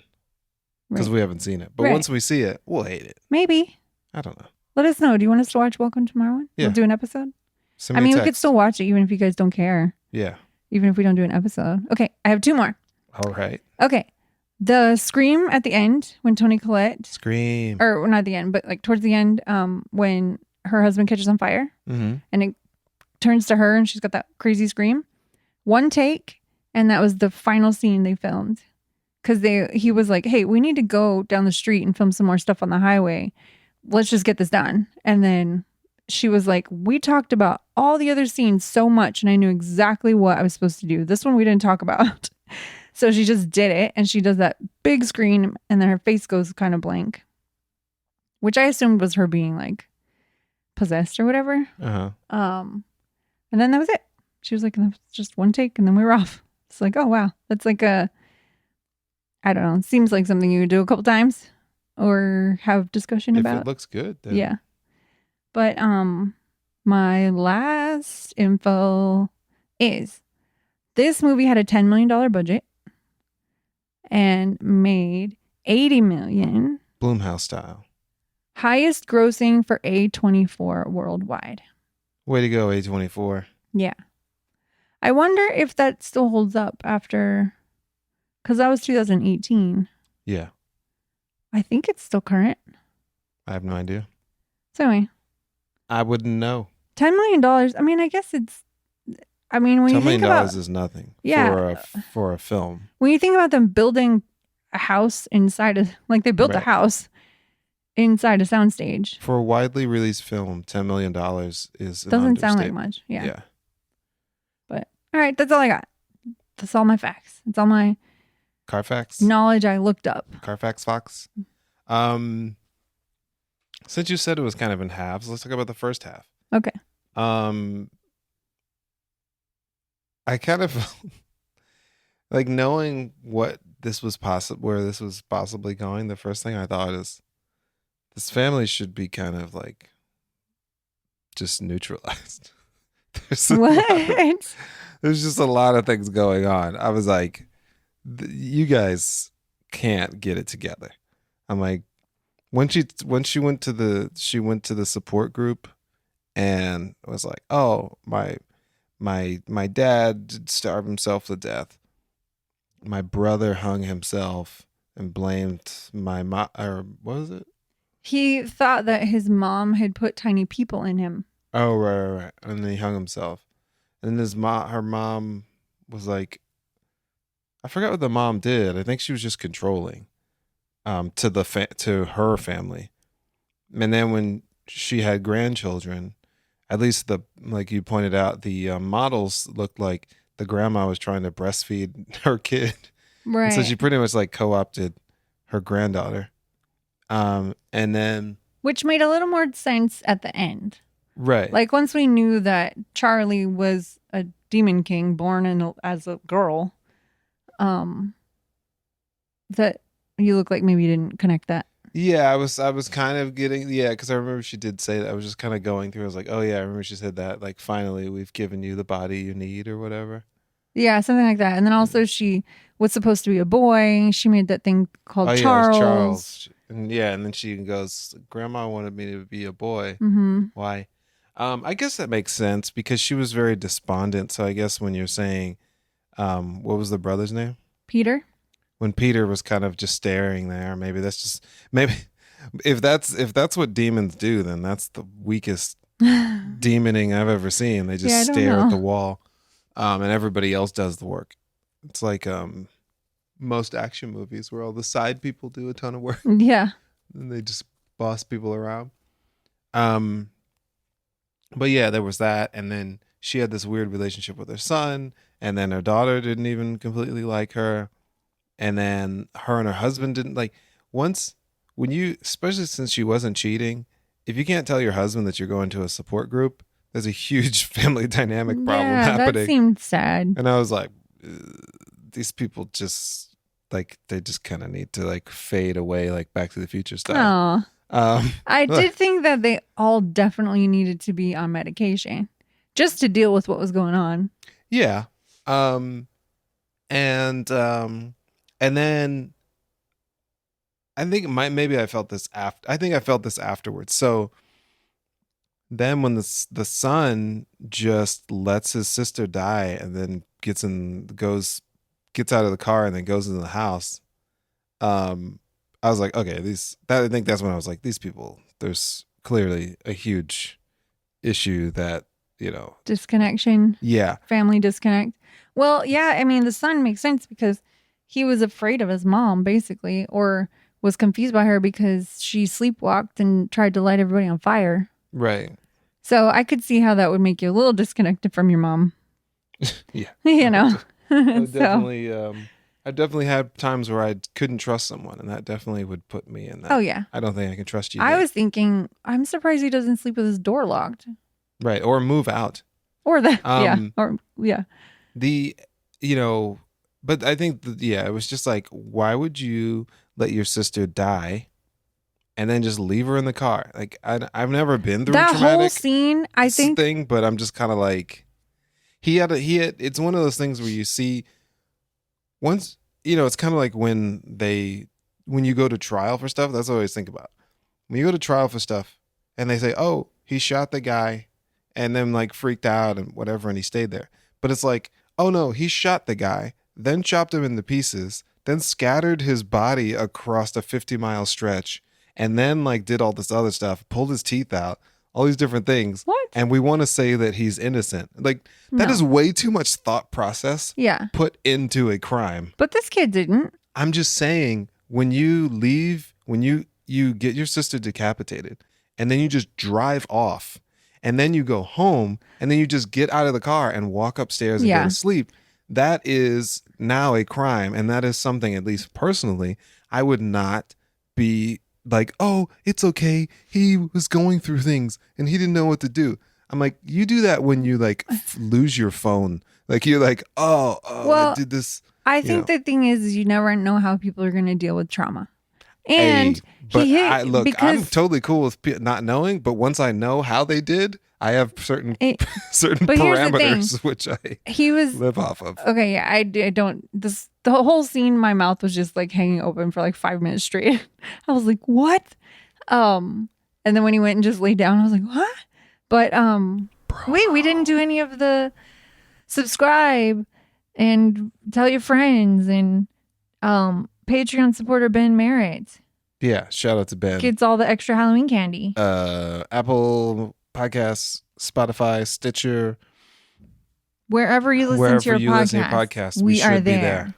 Because we haven't seen it. But once we see it, we'll hate it. Maybe. I don't know. Let us know. Do you want us to watch Welcome to Marwan? Yeah. We'll do an episode? I mean, we could still watch it even if you guys don't care. Yeah. Even if we don't do an episode. Okay, I have two more. All right. Okay. The scream at the end when Toni Collette. Scream. Or not at the end, but like towards the end, when her husband catches on fire. Mm-hmm. And it turns to her and she's got that crazy scream. One take, and that was the final scene they filmed. Because he was like, hey, we need to go down the street and film some more stuff on the highway. Let's just get this done. And then she was like, we talked about all the other scenes so much, and I knew exactly what I was supposed to do. This one we didn't talk about. So she just did it, and she does that big scream, and then her face goes kind of blank, which I assumed was her being like possessed or whatever. Uh-huh. And then that was it. She was like, that was just one take, and then we were off. It's like, oh wow, that's like I don't know. It seems like something you would do a couple times or have discussion about. If it looks good, then. Yeah. But my last info is this movie had a $10 million budget and made $80 million. Blumhouse style. Highest grossing for A24 worldwide. Way to go, A24. Yeah. I wonder if that still holds up after, because that was 2018. Yeah. I think it's still current. I have no idea. So anyway. I wouldn't know. $10 million. I mean, I guess it's, when you think about... $10 million is nothing. Yeah. For a film. When you think about them building a house inside of, like they built a house inside a soundstage. For a widely released film, $10 million is doesn't sound like much. Yeah. But, all right, that's all I got. That's all my facts. That's all my... Carfax? Knowledge I looked up. Carfax Fox? Since you said it was kind of in halves, let's talk about the first half. Okay. I kind of Like knowing what this was possible, where this was possibly going, the first thing I thought is this family should be kind of like just neutralized. There's What? there's just a lot of things going on. I was like, you guys can't get it together. I'm like, when she went to the support group and was like, oh, my dad did starve himself to death. My brother hung himself and blamed my mom, or what was it? He thought that his mom had put tiny people in him. Oh, right. And then he hung himself. And her mom was like, I forgot what the mom did. I think she was just controlling, to her family. And then when she had grandchildren, at least like you pointed out, the models looked like the grandma was trying to breastfeed her kid. Right. And so she pretty much like co-opted her granddaughter. And then, which made a little more sense at the end. right. Like once we knew that Charlie was a demon king born as a girl, that you look like maybe you didn't connect that. Yeah, I was kind of getting, because I remember she did say that. I was just kind of going through. I was like, oh yeah, I remember she said that. Like, finally, we've given you the body you need, or whatever. Yeah, something like that. And then also she was supposed to be a boy. She made that thing called Charles. Charles. And then she goes, Grandma wanted me to be a boy. Mm-hmm. Why? I guess that makes sense because she was very despondent. So I guess when you're saying, what was the brother's name? Peter. When Peter was kind of just staring there, maybe if that's what demons do, then that's the weakest demoning I've ever seen. They just stare at the wall, and everybody else does the work. It's like most action movies where all the side people do a ton of work. Yeah, and they just boss people around. But yeah, there was that, and then she had this weird relationship with her son, and then her daughter didn't even completely like her. And then her and her husband didn't like especially since she wasn't cheating, if you can't tell your husband that you're going to a support group, there's a huge family dynamic problem happening. That seemed sad. And I was like, these people just like, they just kind of need to like fade away, like Back to the Future style. I did think that they all definitely needed to be on medication just to deal with what was going on. Yeah. And then I think maybe I felt this after. I think I felt this afterwards. So then when the son just lets his sister die and then gets out of the car and then goes into the house, I was like, okay, I think that's when I was like, these people, there's clearly a huge issue that, disconnection. Yeah. Family disconnect. Well, yeah, I mean, the son makes sense because he was afraid of his mom, basically, or was confused by her because she sleepwalked and tried to light everybody on fire. Right. So I could see how that would make you a little disconnected from your mom. Yeah. I definitely had times where I couldn't trust someone, and that definitely would put me in that. Oh, yeah. I don't think I can trust you. I was thinking, I'm surprised he doesn't sleep with his door locked. Right. Or move out. Or that. Yeah. But I think, it was just like, why would you let your sister die and then just leave her in the car? Like, I've never been through that a traumatic whole scene, I think, thing, but I'm just kind of like, it's one of those things where you see once, it's kind of like when you go to trial for stuff. That's what I always think about. When you go to trial for stuff and they say, oh, he shot the guy and then like freaked out and whatever, and he stayed there. But it's like, oh no, he shot the guy, then chopped him into pieces, then scattered his body across a 50-mile stretch, and then like did all this other stuff, pulled his teeth out, all these different things. What? And we want to say that he's innocent. Like, that is way too much thought process put into a crime. But this kid didn't. I'm just saying, when you leave, when you get your sister decapitated, and then you just drive off, and then you go home, and then you just get out of the car and walk upstairs and go to sleep, that is now a crime. And that is something, at least personally, I would not be like, oh, it's okay, he was going through things and he didn't know what to do. I'm like, you do that when you like lose your phone. Like, you're like, well, I did this. I think the thing is you never know how people are going to deal with trauma. And I'm totally cool with not knowing, but once I know how they did, I have certain parameters which I live off of. Okay, yeah, I don't. The whole scene, my mouth was just like hanging open for like 5 minutes straight. I was like, what? And then when he went and just laid down, I was like, what? But wait, we didn't do any of the subscribe and tell your friends and Patreon supporter Ben Merritt. Yeah, shout out to Ben. Gets all the extra Halloween candy. Apple Podcasts, Spotify, Stitcher. Wherever you listen to your podcast, we are there.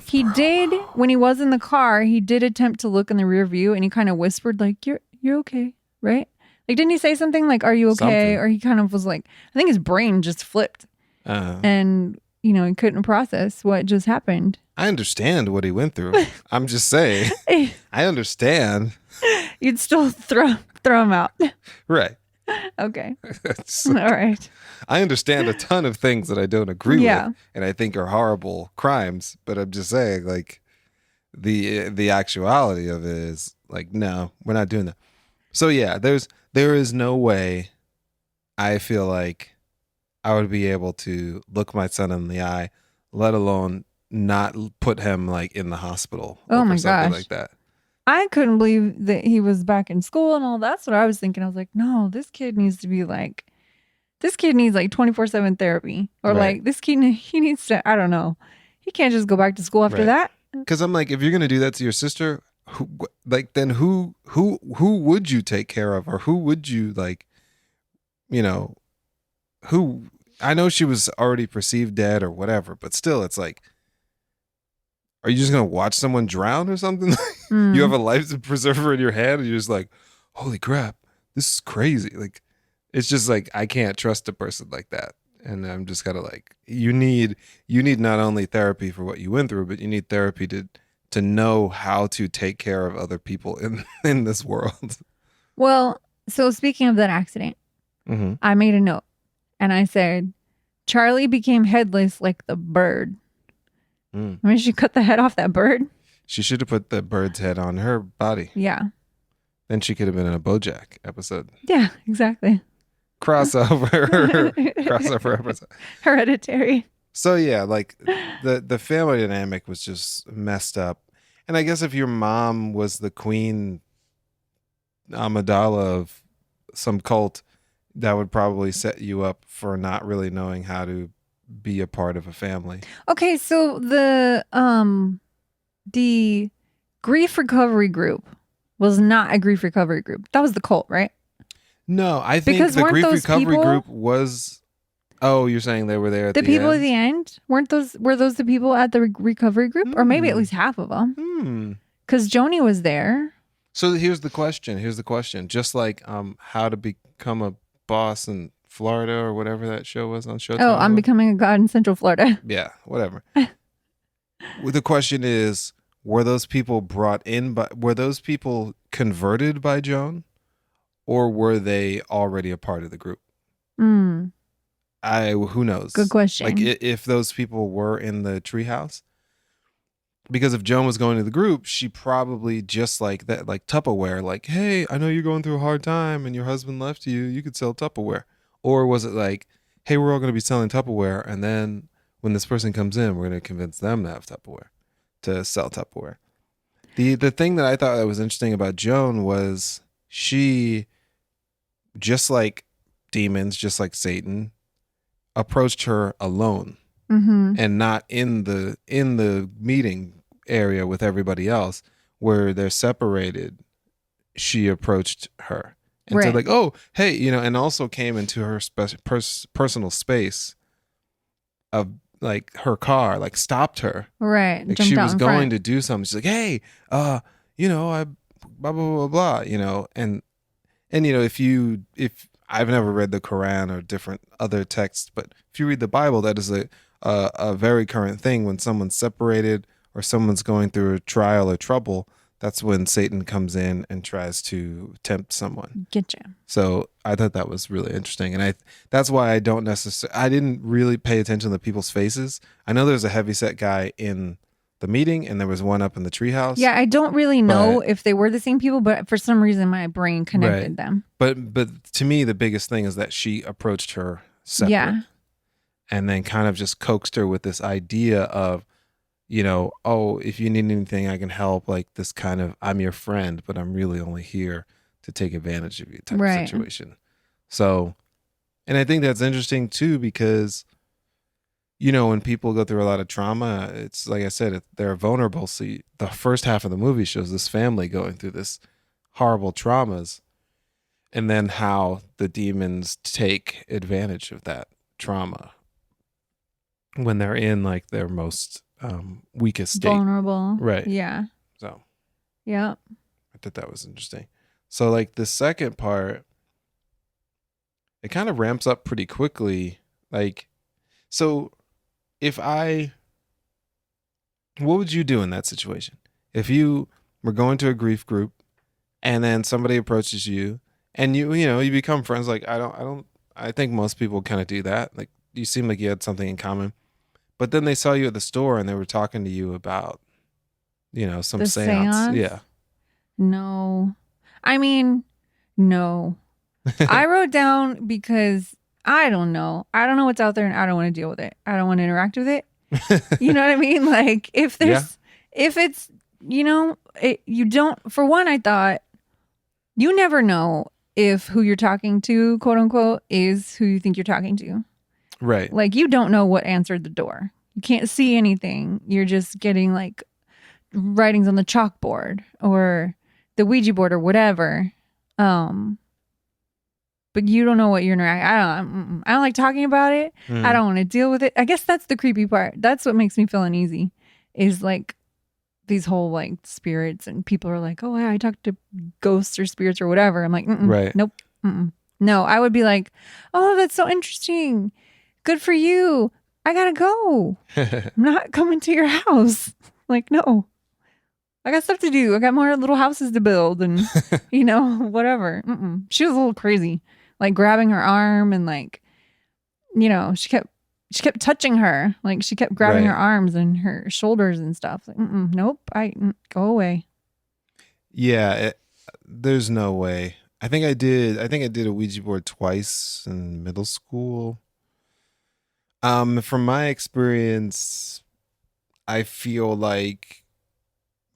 He did, when he was in the car, he did attempt to look in the rear view and he kind of whispered like, you're okay, right? Like, didn't he say something like, are you okay? Something. Or he kind of was like, I think his brain just flipped. And, he couldn't process what just happened. I understand what he went through. I'm just saying, I understand. You'd still throw him out. Right. Okay. All right. I understand a ton of things that I don't agree with and I think are horrible crimes, but I'm just saying, like, the actuality of it is like, no, we're not doing that. So yeah, there is no way I feel like I would be able to look my son in the eye, let alone not put him like in the hospital. Oh my something gosh. Like that. I couldn't believe that he was back in school and all. That's what I was thinking. I was like, no, this kid needs 24/7 therapy, or like this kid, he needs to, I don't know. He can't just go back to school after that. Because I'm like, if you're going to do that to your sister, then who would you take care of? Or who would you who, I know she was already perceived dead or whatever, but still it's like, are you just going to watch someone drown or something? You have a life preserver in your hand and you're just like, holy crap, this is crazy. Like, it's just like, I can't trust a person like that. And I'm just kind of like, you need not only therapy for what you went through, but you need therapy to know how to take care of other people in this world. Well, so speaking of that accident, I made a note and I said, Charlie became headless like the bird. I mean, she cut the head off that bird. She should have put the bird's head on her body. Yeah. Then she could have been in a BoJack episode. Yeah, exactly. Crossover episode. Hereditary. So yeah, like the family dynamic was just messed up. And I guess if your mom was the queen Amidala of some cult, that would probably set you up for not really knowing how to be a part of a family. Okay, so the grief recovery group was not a grief recovery group. That was the cult, right? No, I think because the grief recovery group was. Oh, you're saying they were there at the people end? At the end? Were those the people at the recovery group? Or maybe at least half of them. Because Joni was there. So here's the question. Just like how to become a boss in Florida or whatever that show was on Showtime. Oh, I'm becoming a god in Central Florida. Yeah, whatever. The question is, were those people converted by Joan? Or were they already a part of the group? Who knows? Good question. Like if those people were in the treehouse, because if Joan was going to the group, she probably just like that, like Tupperware, like, hey, I know you're going through a hard time and your husband left you. You could sell Tupperware. Or was it like, hey, we're all going to be selling Tupperware, and then when this person comes in, we're going to convince them to have Tupperware, to sell Tupperware. The thing that I thought that was interesting about Joan was she, just like demons, just like Satan, approached her alone and not in the meeting area with everybody else where they're separated. She approached her and said like, oh, hey, and also came into her personal space of like her car, like stopped her. Right. Like she was going to do something. She's like, hey, I blah, blah, blah, blah, and if I've never read the Quran or different other texts, but if you read the Bible, that is a very current thing when someone's separated or someone's going through a trial or trouble, that's when Satan comes in and tries to tempt someone. Getcha. So I thought that was really interesting. And that's why I didn't really pay attention to people's faces. I know there's a heavyset guy in the meeting and there was one up in the treehouse. Yeah, I don't really know if they were the same people, but for some reason my brain connected them. But to me, the biggest thing is that she approached her separate. Yeah. And then kind of just coaxed her with this idea of, oh, if you need anything, I can help. Like this kind of, I'm your friend, but I'm really only here to take advantage of you type of situation. So, and I think that's interesting too, because, when people go through a lot of trauma, it's like I said, they're vulnerable. So the first half of the movie shows this family going through this horrible traumas and then how the demons take advantage of that trauma when they're in like their most weakest state. Vulnerable. Right. Yeah. So. Yeah. I thought that was interesting. So like the second part, it kind of ramps up pretty quickly. Like, so what would you do in that situation? If you were going to a grief group and then somebody approaches you and you become friends, like I think most people kind of do that. Like you seem like you had something in common, but then they saw you at the store and they were talking to you about, some seance. Yeah. No. I mean, no. I wrote down because I don't know. I don't know what's out there and I don't want to deal with it. I don't want to interact with it. You know what I mean? Like if it's, you don't, for one, I thought you never know if who you're talking to, quote unquote, is who you think you're talking to. Right. Like you don't know what answered the door. You can't see anything. You're just getting like writings on the chalkboard or the Ouija board or whatever. But you don't know what you're interacting. I don't like talking about it. I don't want to deal with it. I guess that's the creepy part. That's what makes me feel uneasy is like these whole like spirits and people are like, oh, yeah, I talk to ghosts or spirits or whatever. I'm like, right. Nope. No, I would be like, oh, that's so interesting. Good for you. I gotta go. I'm not coming to your house. Like, no. I got stuff to do. I got more little houses to build and, whatever. She was a little crazy. Like grabbing her arm and like, she kept touching her. Like she kept grabbing her arms and her shoulders and stuff. Like, nope. Go away. Yeah. There's no way. I think I did a Ouija board twice in middle school. From my experience, I feel like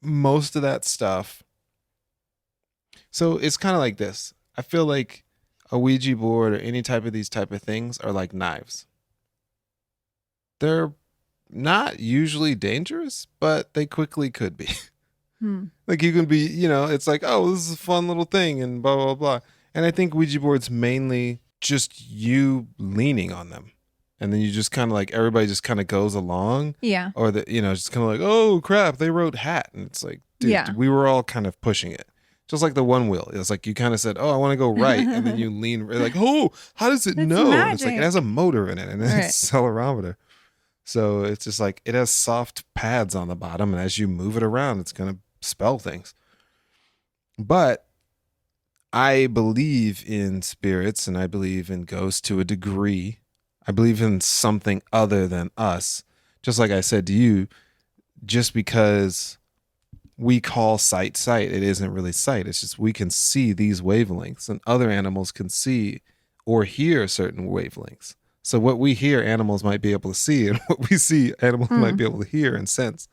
most of that stuff. So it's kind of like this. I feel like a Ouija board or any type of these type of things are like knives. They're not usually dangerous, but they quickly could be. Like you can be, it's like, oh, this is a fun little thing and blah, blah, blah. And I think Ouija board's mainly just you leaning on them. And then you just kind of like, everybody just kind of goes along. Yeah. Or just kind of like, oh crap, they wrote hat. And it's like, dude, we were all kind of pushing it. Just like the one wheel. It's like you kind of said, oh, I want to go right. And then you lean, like, oh, how does it know? And it's like, it has a motor in it and it's accelerometer. So it's just like, it has soft pads on the bottom. And as you move it around, it's going to spell things. But I believe in spirits and I believe in ghosts to a degree. I believe in something other than us. Just like I said to you, just because we call sight, it isn't really sight. It's just we can see these wavelengths and other animals can see or hear certain wavelengths. So what we hear, animals might be able to see, and what we see, animals might be able to hear and sense.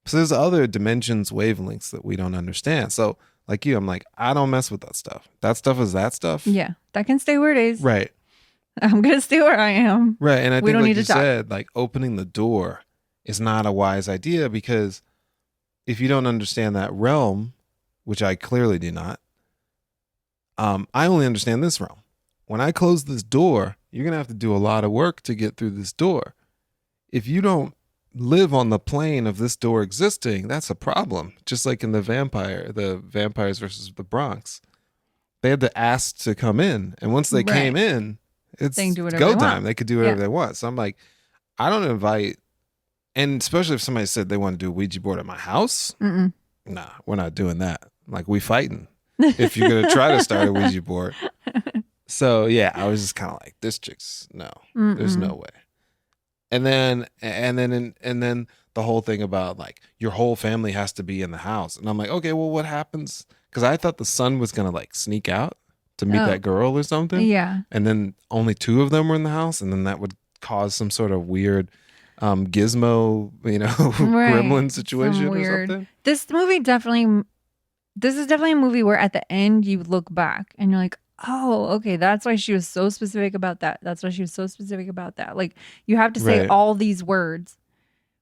So there's other dimensions, wavelengths that we don't understand. So like you, I'm like, I don't mess with that stuff. That stuff is that stuff. Yeah, that can stay where it is. Right. I'm going to stay where I am. Right. And I think like you said, like opening the door is not a wise idea because if you don't understand that realm, which I clearly do not, I only understand this realm. When I close this door, you're going to have to do a lot of work to get through this door. If you don't live on the plane of this door existing, that's a problem. Just like in the vampires versus the Bronx. They had to ask to come in. And once they came in, it's go time. They could do whatever they want. So I'm like, I don't invite, and especially if somebody said they want to do a Ouija board at my house, nah, we're not doing that. Like, we fighting if you're gonna try to start a Ouija board. So yeah, I was just kind of like, this chick's no, there's no way. And then the whole thing about like your whole family has to be in the house, and I'm like, okay, well, what happens? Because I thought the son was gonna like sneak out to meet that girl or something. Yeah. And then only 2 of them were in the house, and then that would cause some sort of weird gizmo, gremlin situation or something. This is definitely a movie where at the end you look back and you're like, oh, okay, that's why she was so specific about that. That's why she was so specific about that. Like, you have to say all these words,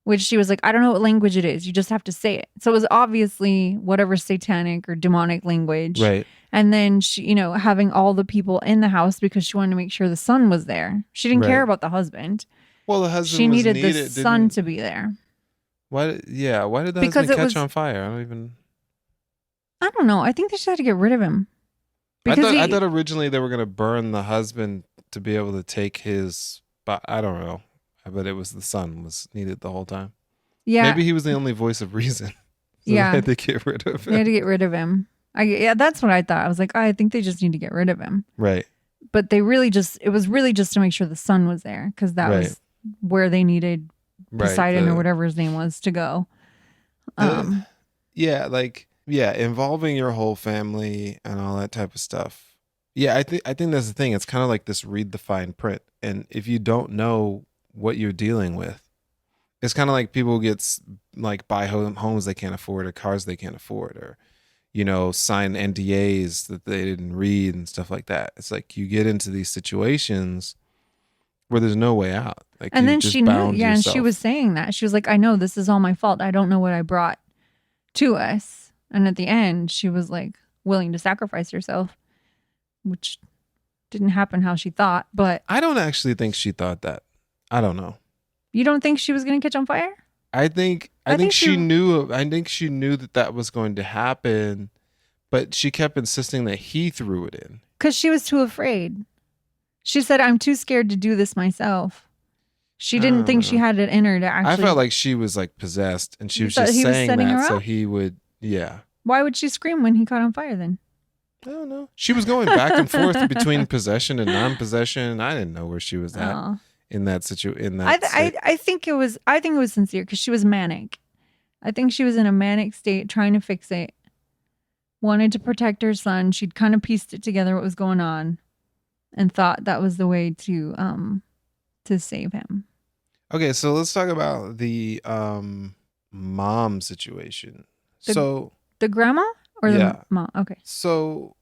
which she was like, I don't know what language it is. You just have to say it. So it was obviously whatever satanic or demonic language. Right. And then she, having all the people in the house because she wanted to make sure the son was there. She didn't care about the husband. Well, the husband she needed the son to be there. Why? Yeah. Why did the husband catch on fire? I don't know. I think they just had to get rid of him. I thought originally they were going to burn the husband to be able to take his. But I don't know. But it was the son was needed the whole time. Yeah. Maybe he was the only voice of reason. So they had to get rid of him. They had to get rid of him. That's what I thought. I was like, I think they just need to get rid of him. Right. But it was really just to make sure the son was there because that was where they needed Poseidon or whatever his name was to go. Involving your whole family and all that type of stuff. Yeah, I think that's the thing. It's kind of like this read the fine print. And if you don't know what you're dealing with, it's kind of like people buy homes they can't afford or cars they can't afford or, sign NDAs that they didn't read and stuff like that. It's like you get into these situations where there's no way out. Like, and then she knew, and she was saying that. She was like, I know this is all my fault. I don't know what I brought to us. And at the end, she was like willing to sacrifice herself, which didn't happen how she thought. But I don't actually think she thought that. I don't know. You don't think she was going to catch on fire? I think she knew. I think she knew that was going to happen, but she kept insisting that he threw it in because she was too afraid. She said, "I'm too scared to do this myself." She didn't think she had it in her to actually. I felt like she was like possessed, and she was just saying that so he would. Yeah. Why would she scream when he caught on fire then? I don't know. She was going back and forth between possession and non-possession. I didn't know where she was at. In that situation, I think it was sincere because she was manic. I think she was in a manic state, trying to fix it. Wanted to protect her son. She'd kind of pieced it together what was going on, and thought that was the way to save him. Okay, so let's talk about the mom situation. The grandma or the mom? Okay. So,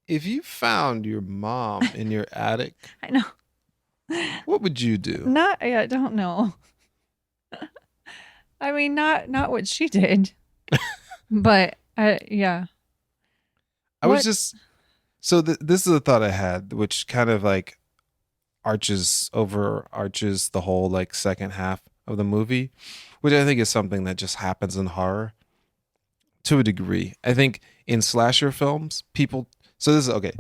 if you found your mom in your attic, I know. What would you do? I don't know. I mean, not what she did, but yeah. Was just so. This is a thought I had, which kind of like arches the whole like second half of the movie, which I think is something that just happens in horror to a degree. I think in slasher films, people. So this is okay.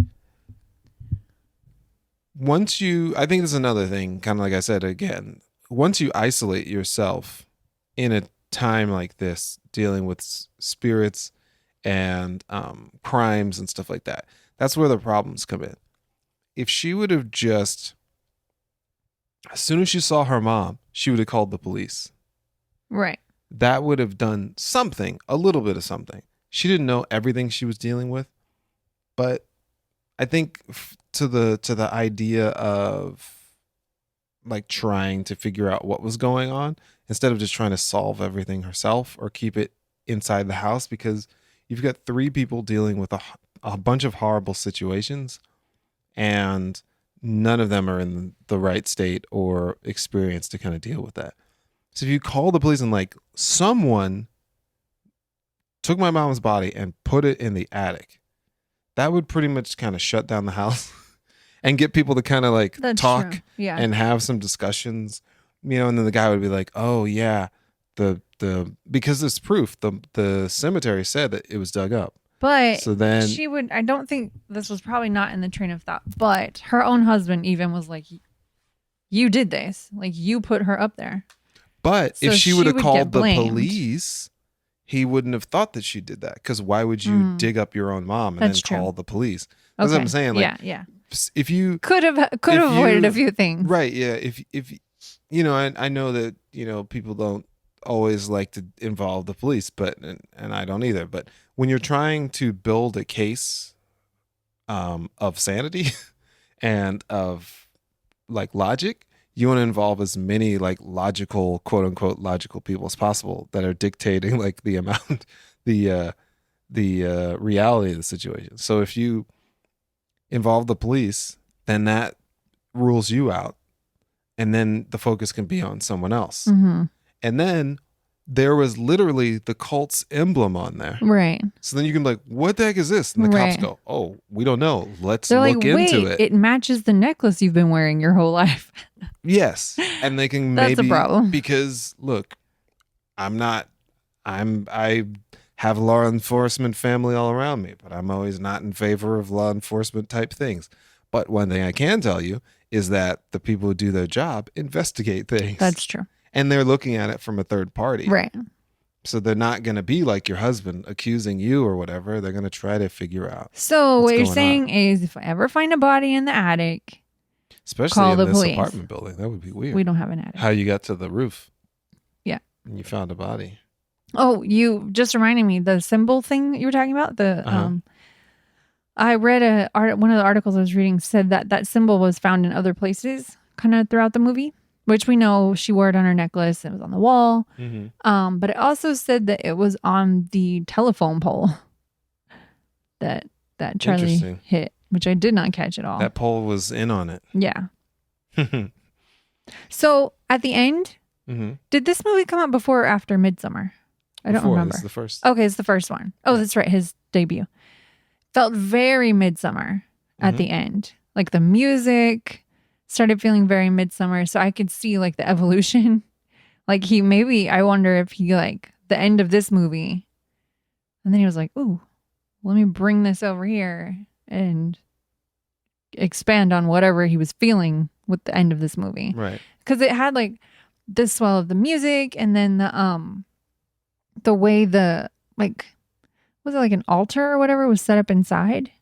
I think this is another thing, kind of like I said again, once you isolate yourself in a time like this, dealing with spirits and crimes and stuff like that, that's where the problems come in. If she would have just, as soon as she saw her mom, she would have called the police. Right. That would have done something, a little bit of something. She didn't know everything she was dealing with. But I think to the idea of like trying to figure out what was going on instead of just trying to solve everything herself or keep it inside the house, because you've got 3 people dealing with a bunch of horrible situations and none of them are in the right state or experience to kind of deal with that. So if you call the police and like someone took my mom's body and put it in the attic, that would pretty much kind of shut down the house and get people to kind of like talk and have some discussions, and then the guy would be like, oh yeah, because there's proof, the cemetery said that it was dug up. But so then I don't think this was probably not in the train of thought, but her own husband even was like, you did this, like you put her up there. But So if she would have get called the blamed. police, he wouldn't have thought that she did that. Because why would you dig up your own mom and That's then call true. the police? That's what I'm saying. Like, yeah. if you Could have avoided a few things. Right. Yeah. If I know that, people don't always like to involve the police, and I don't either. But when you're trying to build a case of sanity and of like logic, you want to involve as many like logical, quote unquote, logical people as possible that are dictating like the amount, the reality of the situation. So if you involve the police, then that rules you out, and then the focus can be on someone else. Mm-hmm. And then there was literally the cult's emblem on there. Right. So then you can be like, what the heck is this? And the cops go, oh, we don't know. Let's look into it. It matches the necklace you've been wearing your whole life. Yes. And they can That's a problem. Because look, I have law enforcement family all around me, but I'm always not in favor of law enforcement type things. But one thing I can tell you is that the people who do their job investigate things. That's true. And they're looking at it from a third party. Right. So they're not going to be like your husband accusing you or whatever. They're going to try to figure out. So what you're saying is if I ever find a body in the attic, especially call in the this police. apartment building, that would be weird. We don't have an attic. How you got to the roof. Yeah. And you found a body. Oh, you just reminded me the symbol thing you were talking about. I read one of the articles I was reading said that symbol was found in other places kind of throughout the movie, which we know she wore it on her necklace. It was on the wall. Mm-hmm. But it also said that it was on the telephone pole that Charlie hit, which I did not catch at all. That pole was in on it. Yeah. So at the end, did this movie come out before or after Midsommar? I don't remember. It's the first. Okay, it's the first one. Oh, that's right. His debut. Felt very Midsommar at the end. Like the music started feeling very Midsommar. So I could see like the evolution. Like I wonder if he like the end of this movie. And then he was like, ooh, let me bring this over here and expand on whatever he was feeling with the end of this movie. Right. Because it had like the swell of the music and then the way the like was it like an altar or whatever was set up inside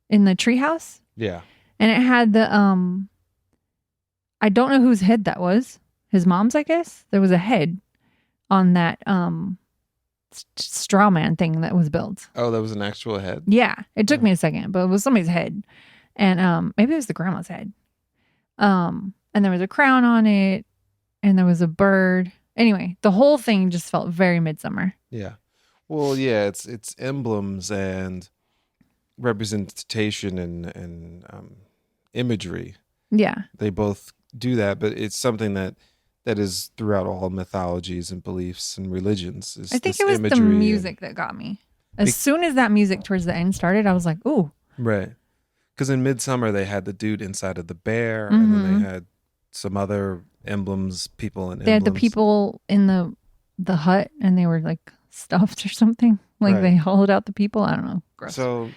in the treehouse? Yeah. And it had the I don't know whose head that was. His mom's, I guess. There was a head on that straw man thing that was built. Oh, that was an actual head? Yeah. It took me a second, but it was somebody's head. And maybe it was the grandma's head. And there was a crown on it and there was a bird. Anyway, the whole thing just felt very Midsommar. Yeah. Well, yeah, it's emblems and representation and imagery. Yeah. They both do that, but it's something that is throughout all mythologies and beliefs and religions. I think it was the music that got me. As soon as that music towards the end started, I was like, ooh. Right. Because in Midsommar, they had the dude inside of the bear, and then they had some other emblems, people and emblems. They had the people in the hut, and they were like stuffed or something. Like they hollowed out the people. I don't know. Gross. So,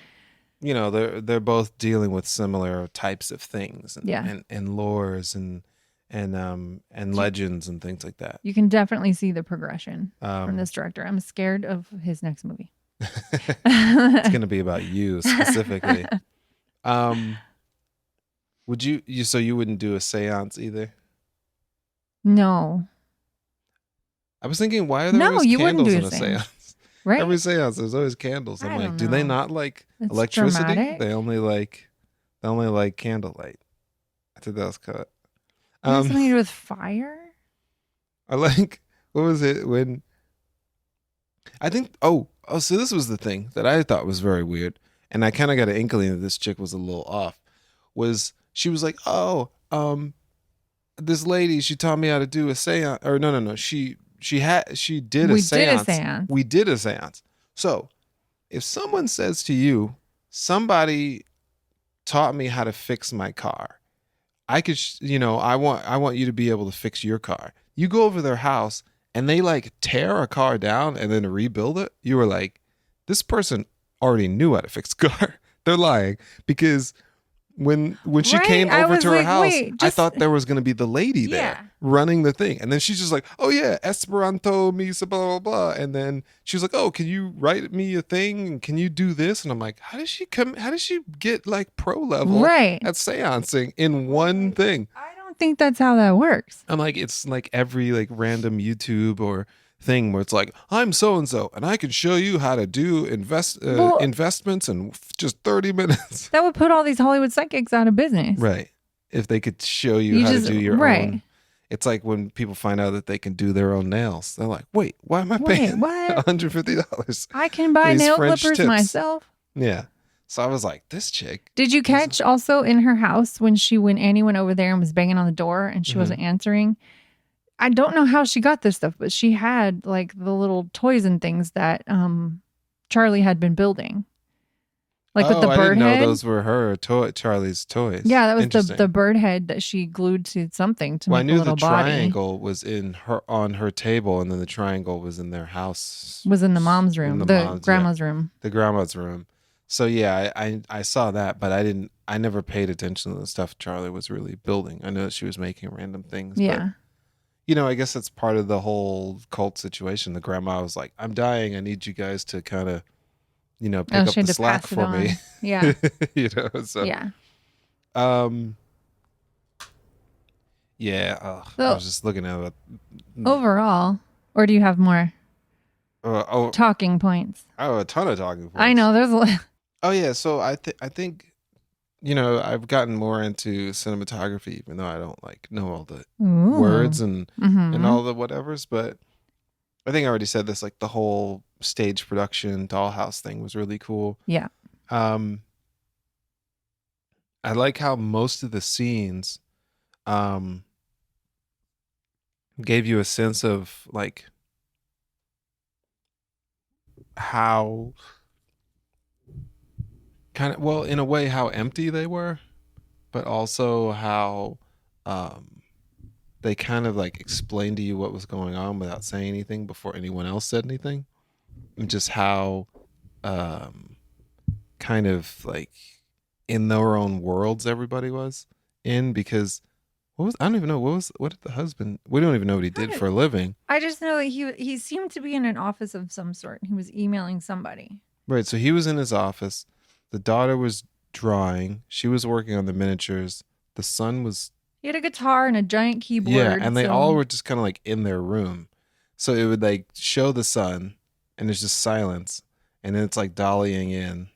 they're both dealing with similar types of things, and lores and legends and things like that. You can definitely see the progression from this director. I'm scared of his next movie. It's going to be about you specifically. Would you so you wouldn't do a seance either? No. I was thinking, why are there always candles in a seance? Right? Every seance, there's always candles. I'm like, do they not like it's electricity? Dramatic. They only like candlelight. I think that was cut. Something to do with fire? I like, what was it when I think so this was the thing that I thought was very weird, and I kind of got an inkling that this chick was a little off. Was she was like, this lady, she taught me how to do a seance, or no, she did a seance. We did a seance. So if someone says to you, somebody taught me how to fix my car, I could, I want you to be able to fix your car. You go over their house and they like tear a car down and then rebuild it. You were like, this person already knew how to fix a car. They're lying, because When she Right? came I over was to her like, house, wait, I just thought there was going to be the lady yeah. there running the thing. And then she's just like, oh yeah, Esperanto misa blah, blah, blah. And then she was like, oh, can you write me a thing? And can you do this? And I'm like, how does she get like pro level Right. at seancing in one thing? I don't think that's how that works. I'm like, it's like every like random YouTube or thing where it's like, I'm so and so, and I can show you how to do Well, investments in just 30 minutes. that would put all these Hollywood psychics out of business. Right. If they could show you how to do your right. own. It's like when people find out that they can do their own nails. They're like, wait, why am I paying what? $150? I can buy these nail French clippers tips. myself. Yeah. So I was like, this chick. Did you catch also in her house when Annie went over there and was banging on the door and she wasn't answering? I don't know how she got this stuff, but she had like the little toys and things that Charlie had been building. Like with the bird I didn't head. know those were Charlie's toys. Yeah, that was the bird head that she glued to something to make a little body. I knew the triangle was on her table, and then the triangle was in their house. Was in the mom's room, the grandma's room. The grandma's room. So yeah, I saw that, but I never paid attention to the stuff Charlie was really building. I know that she was making random things. Yeah. But, I guess that's part of the whole cult situation. The grandma was like, I'm dying. I need you guys to kind of, pick up the slack for me. Yeah. So. Yeah. Yeah. I was just looking at it. Overall, or do you have more talking points? Oh, a ton of talking points. I know. There's a lot. Oh, yeah. So I think, I've gotten more into cinematography, even though I don't know all the words and all the whatevers. But I think I already said this, like the whole stage production dollhouse thing was really cool. Yeah. I like how most of the scenes gave you a sense of like how in a way how empty they were, but also how they kind of like explained to you what was going on without saying anything before anyone else said anything, and just how kind of like in their own worlds everybody was in. Because I don't even know what did the husband, we don't even know what he did for a living. I just know that he seemed to be in an office of some sort. He was emailing somebody. Right, so he was in his office. The daughter was drawing. She was working on the miniatures. The son was... He had a guitar and a giant keyboard. Yeah, and they all were just kind of like in their room. So it would like show the son, and there's just silence. And then it's like dollying in.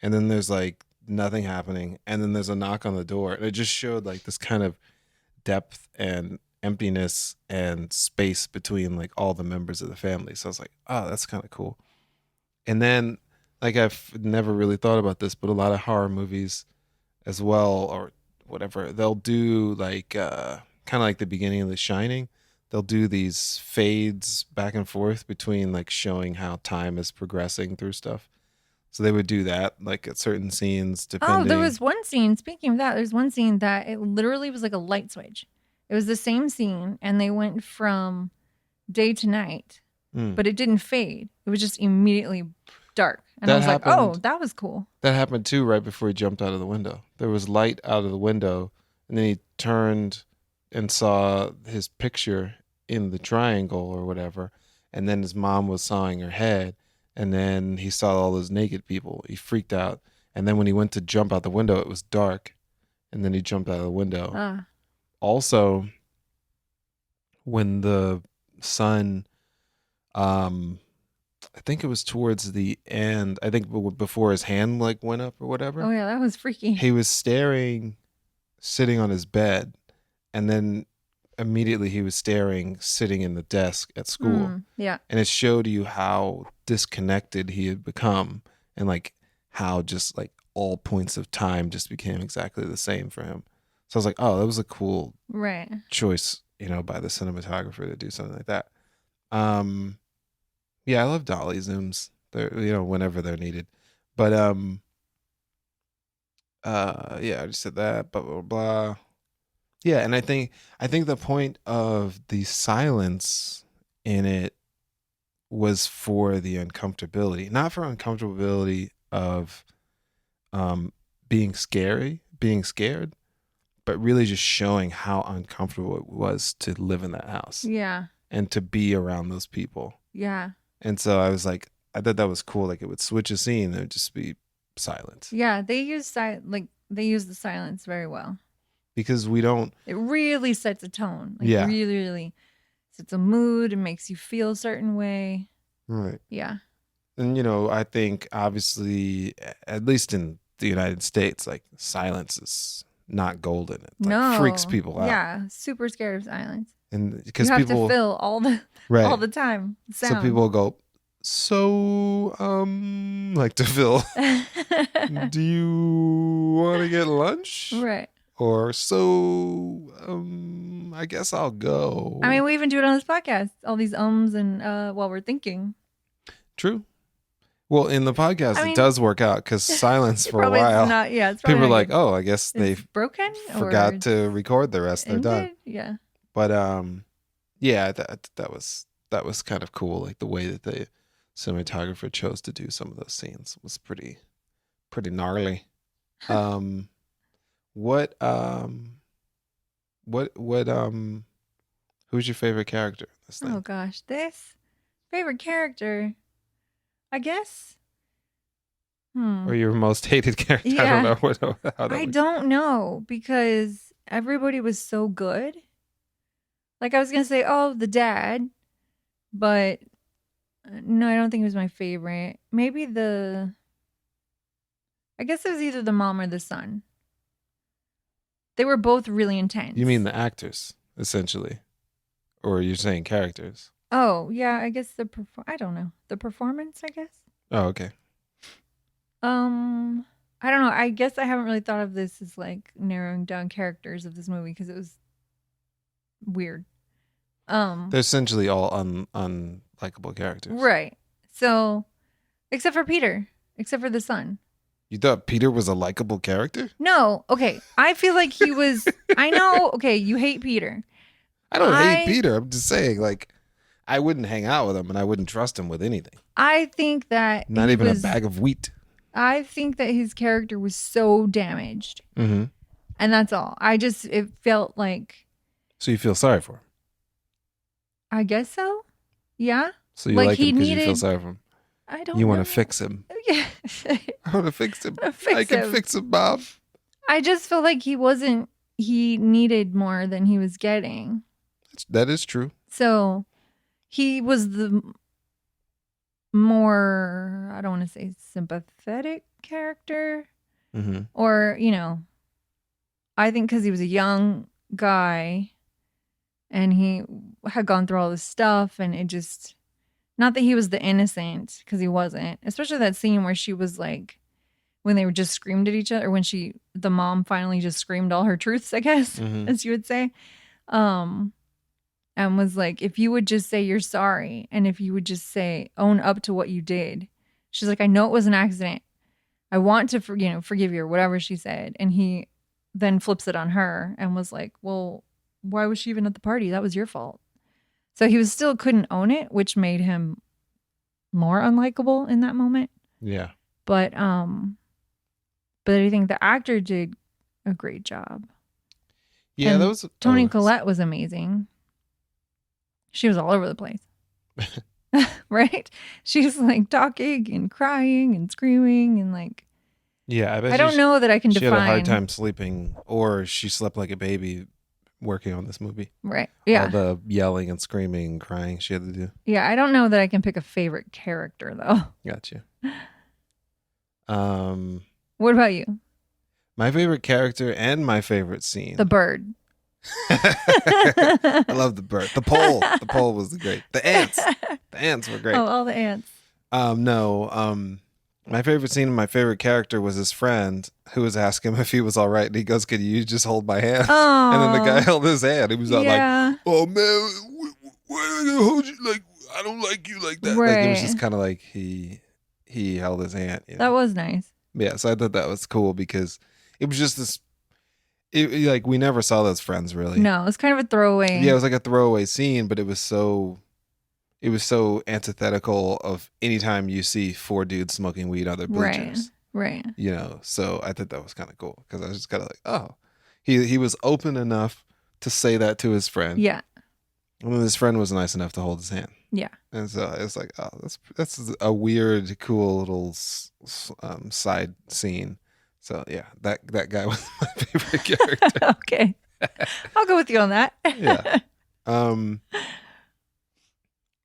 And then there's like nothing happening. And then there's a knock on the door. And it just showed like this kind of depth and emptiness and space between like all the members of the family. So I was like, oh, that's kind of cool. And then... like I've never really thought about this, but a lot of horror movies as well, or whatever, they'll do like kind of like the beginning of The Shining. They'll do these fades back and forth between like showing how time is progressing through stuff. So they would do that like at certain scenes depending. Oh, there was one scene, speaking of that, there's one scene that it literally was like a light switch. It was the same scene and they went from day to night, but it didn't fade. It was just immediately dark. And I was like, oh, that was cool. That happened too right before he jumped out of the window. There was light out of the window, and then he turned and saw his picture in the triangle or whatever, and then his mom was sawing her head, and then he saw all those naked people. He freaked out, and then when he went to jump out the window, it was dark, and then he jumped out of the window. Also, when the son... I think it was towards the end. I think before his hand like went up or whatever. Oh yeah, that was freaky. He was sitting on his bed, and then immediately he was sitting in the desk at school. Yeah. And it showed you how disconnected he had become, and like how just like all points of time just became exactly the same for him. So I was like, oh, that was a cool choice, by the cinematographer to do something like that. Yeah, I love dolly zooms. They're, whenever they're needed. But yeah, I just said that, blah blah blah. Yeah, and I think the point of the silence in it was for the uncomfortability, not for uncomfortability of being scared, but really just showing how uncomfortable it was to live in that house. Yeah. And to be around those people. Yeah. And so I was like, I thought that was cool. Like it would switch a scene and it would just be silence. Yeah, they use the silence very well. Because we don't. It really sets a tone. Like yeah. Really, really sets a mood and makes you feel a certain way. Right. Yeah. And, I think obviously, at least in the United States, like silence is not golden. It like, freaks people out. Yeah. Super scared of silence. And because you have people to fill all the time. Sound. So people go, like to fill. Do you want to get lunch? Right. Or I guess I'll go. I mean, we even do it on this podcast. All these and while we're thinking. True. Well, in the podcast, it does work out because silence for a while. It's people are like, oh, I guess they broken. Forgot to record the rest. They're done. Yeah. But yeah, that was kind of cool. Like the way that the cinematographer chose to do some of those scenes was pretty gnarly. What who's your favorite character in this thing? Oh gosh, this favorite character, I guess. Or your most hated character? Yeah. I don't know I don't know because everybody was so good. Like I was gonna say, the dad, but no, I don't think it was my favorite. Maybe I guess it was either the mom or the son. They were both really intense. You mean the actors, essentially? Or you're saying characters? Oh, yeah, I guess I don't know. The performance, I guess. Oh, okay. I don't know. I guess I haven't really thought of this as like narrowing down characters of this movie because it was weird. They're essentially all unlikable characters. Right. So, except for Peter, except for the son. You thought Peter was a likable character? No. Okay. I feel like he was. I know. Okay. You hate Peter. I don't hate Peter. I'm just saying, like, I wouldn't hang out with him and I wouldn't trust him with anything. I think that. Not even a bag of wheat. I think that his character was so damaged. Mm-hmm. And that's all. It felt like. So you feel sorry for him? I guess so. Yeah. So you like him because you feel sorry for him? I don't You know. want to fix him? Yeah. I want to fix him. I can fix him, Bob. I just feel like he needed more than he was getting. That is true. So he was the more, I don't want to say sympathetic character. Mm-hmm. Or, I think because he was a young guy and he had gone through all this stuff and it just, not that he was the innocent because he wasn't, especially that scene where she was like, when they were just screamed at each other, when the mom finally just screamed all her truths, I guess, as you would say. And was like, if you would just say you're sorry and if you would just say, own up to what you did. She's like, I know it was an accident. I want to, forgive you or whatever she said. And he then flips it on her and was like, well, why was she even at the party? That was your fault. So he still couldn't own it, which made him more unlikable in that moment. Yeah. But I think the actor did a great job. Yeah, and that was Toni Collette was amazing. She was all over the place. Right? She was like talking and crying and screaming and like. Yeah, I don't know that I can define. She had a hard time sleeping, or she slept like a baby working on this movie. Right. Yeah. All the yelling and screaming and crying she had to do. Yeah, I don't know that I can pick a favorite character though. Gotcha. What about you? My favorite character and my favorite scene. The bird. I love the bird. The pole. The pole was great. The ants. The ants were great. Oh, all the ants. No. My favorite scene and my favorite character was his friend who was asking him if he was all right. And he goes, "Could you just hold my hand?" Oh. And then the guy held his hand. He was all like, "Oh, man, why are they hold you? Like, I don't like you like that." Right. Like, it was just kind of like he held his hand. That was nice. Yeah, so I thought that was cool because it was just this, like, we never saw those friends really. No, it was kind of a throwaway. Yeah, it was like a throwaway scene, but it was so antithetical of anytime you see four dudes smoking weed on their bleachers. Right. You know, so I thought that was kind of cool because I was just kind of like, oh, he was open enough to say that to his friend. Yeah. And then his friend was nice enough to hold his hand. Yeah. And so it's like, oh, that's a weird, cool little side scene. So yeah, that guy was my favorite character. Okay, I'll go with you on that. Yeah.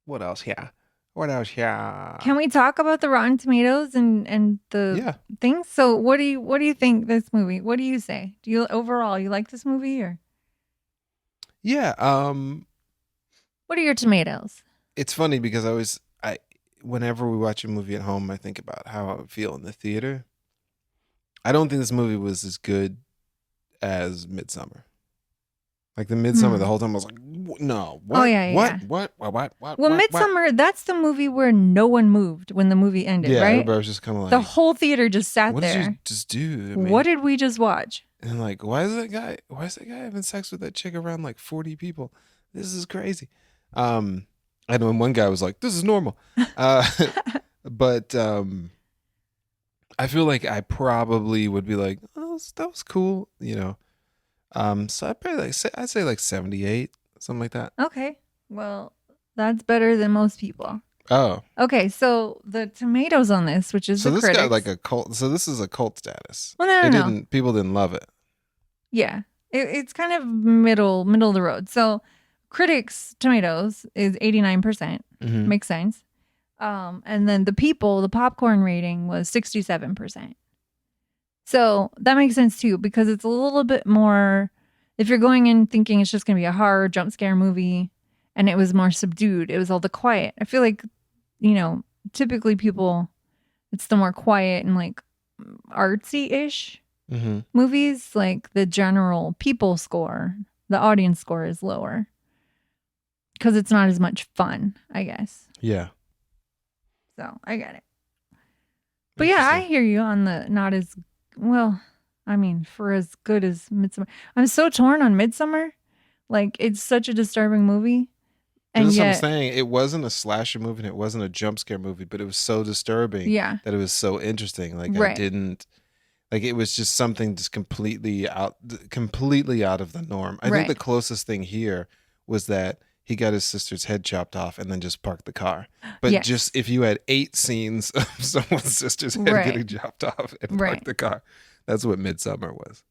What else? Yeah. What else? Yeah. Can we talk about the Rotten Tomatoes and the things? So what do you think this movie? What do you say? Do you overall you like this movie or? Yeah. What are your tomatoes? It's funny because whenever we watch a movie at home, I think about how I would feel in the theater. I don't think this movie was as good as Midsommar. Like the Midsommar, the whole time I was like, no, what? Oh, yeah, what? Well, Midsommar, that's the movie where no one moved when the movie ended, right? Everybody was just kind of like, the whole theater just sat what there. What did you just do? What did we just watch? And like, why is that guy having sex with that chick around like 40 people? This is crazy. And when one guy was like, this is normal. But I feel like I probably would be like, oh, that was cool, you know. So I'd say like 78, something like that. Okay. Well, that's better than most people. Oh. Okay, so the tomatoes on this, which is so the this critics. got like a cult. So this is a cult status. Well, no. People didn't love it. Yeah, it's kind of middle of the road. So critics tomatoes is 89%. Mm-hmm. Makes sense. And then the popcorn rating was 67%. So that makes sense too, because it's a little bit more, if you're going in thinking it's just going to be a horror jump scare movie and it was more subdued, it was all the quiet. I feel like, you know, typically it's the more quiet and like artsy-ish movies, like the general people score, the audience score is lower because it's not as much fun, I guess. Yeah. So I get it. But yeah, I hear you on the not as well, I mean, for as good as Midsommar. I'm so torn on Midsommar. Like, it's such a disturbing movie. And that's yet, what I'm saying. It wasn't a slasher movie and it wasn't a jump scare movie, but it was so disturbing that it was so interesting. Like, I didn't, like, it was just something just completely out of the norm. I think the closest thing here was that he got his sister's head chopped off and then just parked the car. But just if you had 8 scenes of someone's sister's head getting chopped off and parked the car, that's what Midsommar was.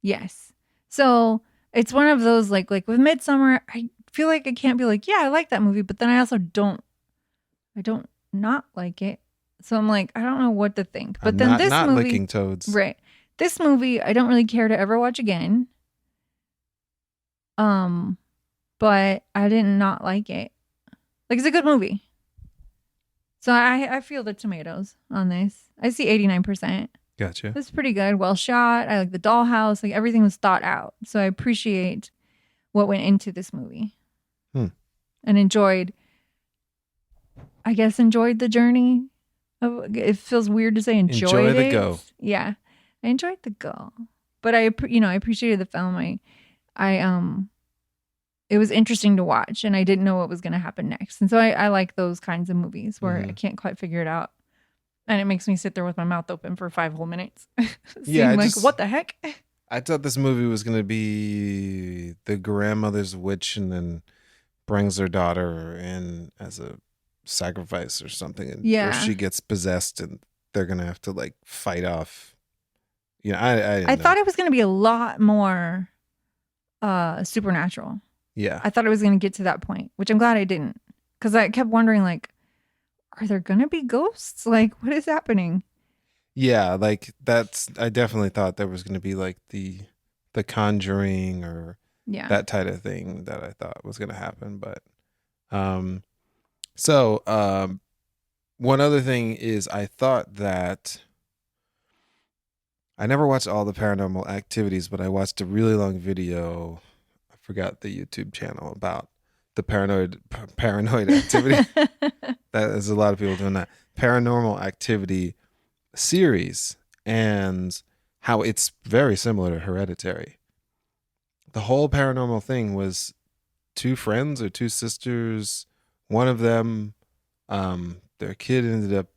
Yes. So it's one of those like with Midsommar, I feel like I can't be like, yeah, I like that movie, but then I also don't not like it. So I'm like, I don't know what to think. But then this movie, licking toads. Right. This movie, I don't really care to ever watch again. But I did not like it. Like, it's a good movie. So I feel the tomatoes on this. I see 89%. Gotcha. It's pretty good. Well shot. I like the dollhouse. Like, everything was thought out. So I appreciate what went into this movie. And enjoyed the journey. It feels weird to say enjoy the go. Yeah. I enjoyed the go. But I appreciated the film. It was interesting to watch and I didn't know what was going to happen next. And so I like those kinds of movies where I can't quite figure it out. And it makes me sit there with my mouth open for 5 whole minutes. What the heck? I thought this movie was going to be the grandmother's witch and then brings her daughter in as a sacrifice or something. And or she gets possessed and they're going to have to like fight off. You know, I thought it was going to be a lot more supernatural. Yeah. I thought it was going to get to that point, which I'm glad I didn't. Because I kept wondering, like, are there going to be ghosts? Like, what is happening? Yeah, like I definitely thought there was going to be like the Conjuring or that type of thing that I thought was going to happen. But one other thing is I thought that I never watched all the Paranormal Activities, but I watched a really long video. I forgot the YouTube channel about the paranoid activity. There's a lot of people doing that. Paranormal Activity series and how it's very similar to Hereditary. The whole paranormal thing was 2 friends or 2 sisters. One of them, their kid ended up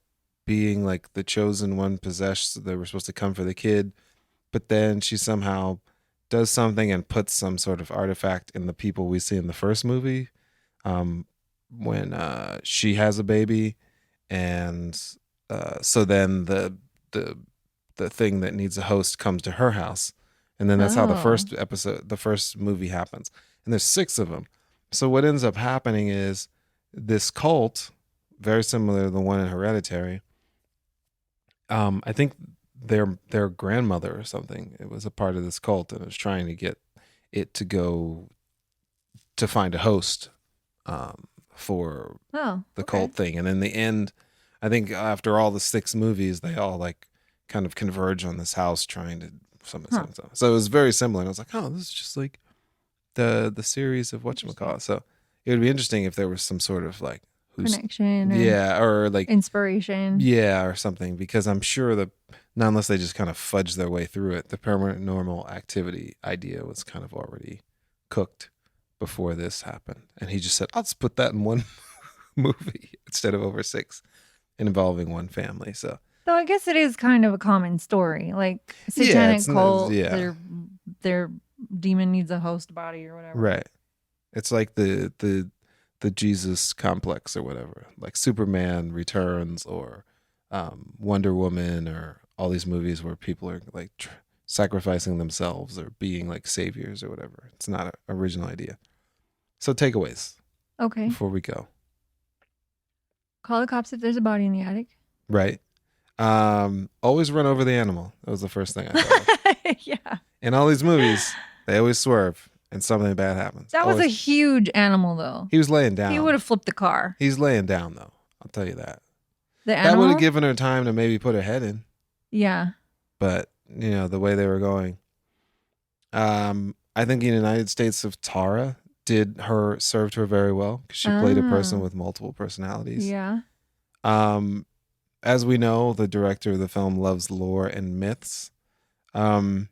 being like the chosen one possessed. They were supposed to come for the kid, but then she somehow does something and puts some sort of artifact in the people we see in the first movie. When she has a baby, and so then the thing that needs a host comes to her house, and then that's how the first movie happens. And there's 6 of them. So what ends up happening is this cult, very similar to the one in Hereditary. I think their grandmother or something, it was a part of this cult, and it was trying to get it to go to find a host for the cult thing. And in the end, I think after all the 6 movies, they all like kind of converge on this house trying to something. So it was very similar. And I was like, oh, this is just like the series of whatchamacallit. So it would be interesting if there was some sort of like connection, or like inspiration, or something, because I'm sure that not unless they just kind of fudge their way through it, the paranormal activity idea was kind of already cooked before this happened, and he just said, I'll just put that in one movie instead of over 6 involving one family. So though I guess it is kind of a common story, like satanic cult, their demon needs a host body or whatever, right? It's like the Jesus complex or whatever, like Superman Returns or Wonder Woman, or all these movies where people are like sacrificing themselves or being like saviors or whatever. It's not an original idea. So takeaways. Okay. Before we go. Call the cops if there's a body in the attic. Right. Always run over the animal. That was the first thing I thought. Yeah. In all these movies, they always swerve and something bad happens. That was a huge animal though. He was laying down. He would have flipped the car. He's laying down though. I'll tell you that. The animal? That would have given her time to maybe put her head in. Yeah. But, you know, the way they were going. I think in the United States of Tara served her very well, because she played a person with multiple personalities. Yeah. As we know, the director of the film loves lore and myths. I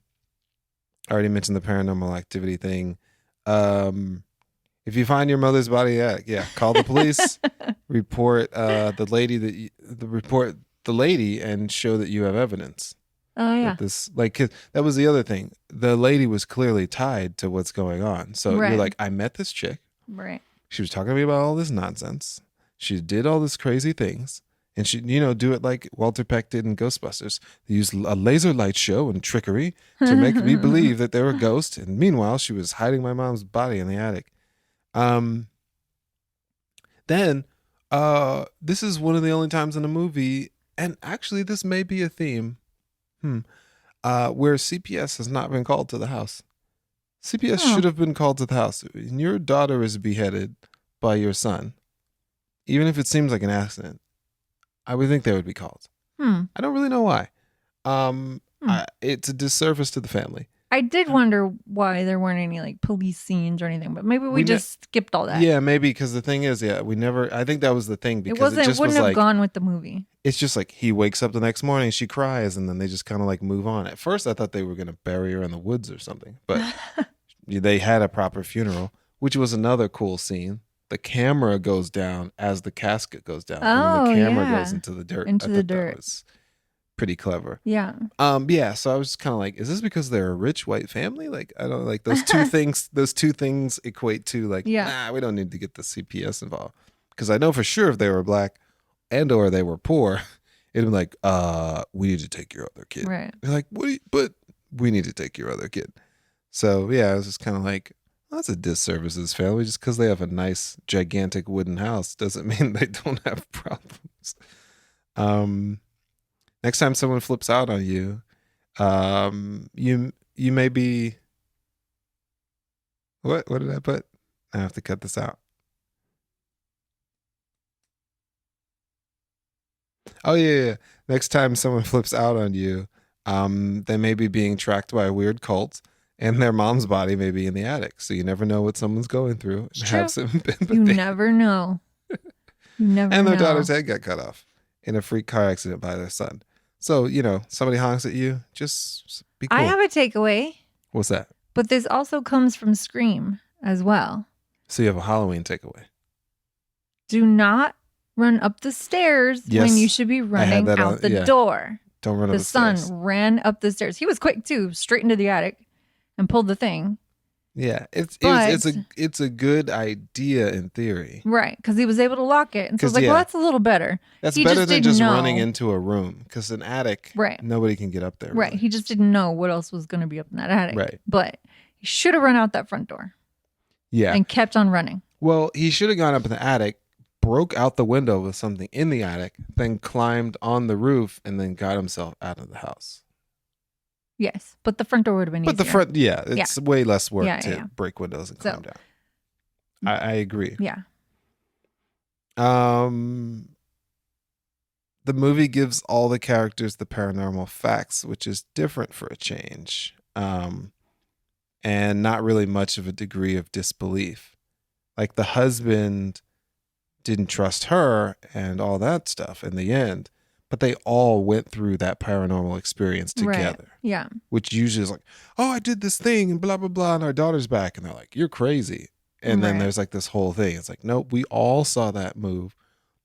already mentioned the paranormal activity thing. If you find your mother's body, call the police. Report report the lady and show that you have evidence. Oh yeah. That was the other thing. The lady was clearly tied to what's going on. So you're like, I met this chick. Right. She was talking to me about all this nonsense. She did all this crazy things. And she, do it like Walter Peck did in Ghostbusters. They used a laser light show and trickery to make me believe that they were ghosts. And meanwhile, she was hiding my mom's body in the attic. Then, this is one of the only times in a movie, and actually this may be a theme, where CPS has not been called to the house. CPS should have been called to the house. When your daughter is beheaded by your son, even if it seems like an accident, I would think they would be called. I don't really know why. It's a disservice to the family. I did wonder why there weren't any like police scenes or anything, but maybe we just skipped all that. Yeah, maybe, because the thing is, we never. I think that was the thing, because it wouldn't have gone with the movie. It's just like he wakes up the next morning, she cries, and then they just kind of like move on. At first, I thought they were going to bury her in the woods or something, but they had a proper funeral, which was another cool scene. The camera goes down as the casket goes down, and then the camera goes into the dirt. That was pretty clever. Yeah. So I was kind of like, is this because they're a rich white family? Like, I don't like those two things. Those two things equate to like, we don't need to get the CPS involved, because I know for sure if they were black or they were poor, it'd be like, we need to take your other kid. Right. They're like, but we need to take your other kid. So yeah, I was just kind of like, that's a disservice to this family. Just because they have a nice, gigantic wooden house doesn't mean they don't have problems. Next time someone flips out on you, you may be. What did I put? I have to cut this out. Oh yeah. Next time someone flips out on you, they may be being tracked by a weird cult. And their mom's body may be in the attic. So you never know what someone's going through. Have some empathy. You never know. And their daughter's head got cut off in a freak car accident by their son. So, somebody honks at you, just be cool. I have a takeaway. What's that? But this also comes from Scream as well. So you have a Halloween takeaway. Do not run up the stairs when you should be running out the door. Don't run up the stairs. The son ran up the stairs. He was quick too, straight into the attic and pulled the thing. Yeah, it's a good idea in theory. Right, because he was able to lock it. And so I was like, well, that's a little better. That's better than just running into a room, because an attic, nobody can get up there. Right, he just didn't know what else was going to be up in that attic. Right. But he should have run out that front door. Yeah. And kept on running. Well, he should have gone up in the attic, broke out the window with something in the attic, then climbed on the roof, and then got himself out of the house. Yes, but the front door would have been easier. But the front, it's way less work to break windows and climb down. I agree. Yeah. The movie gives all the characters the paranormal facts, which is different for a change, and not really much of a degree of disbelief. Like the husband didn't trust her and all that stuff in the end. But they all went through that paranormal experience together. Right. Yeah. Which usually is like, oh, I did this thing and blah, blah, blah. And our daughter's back. And they're like, you're crazy. And then there's like this whole thing. It's like, nope, we all saw that move.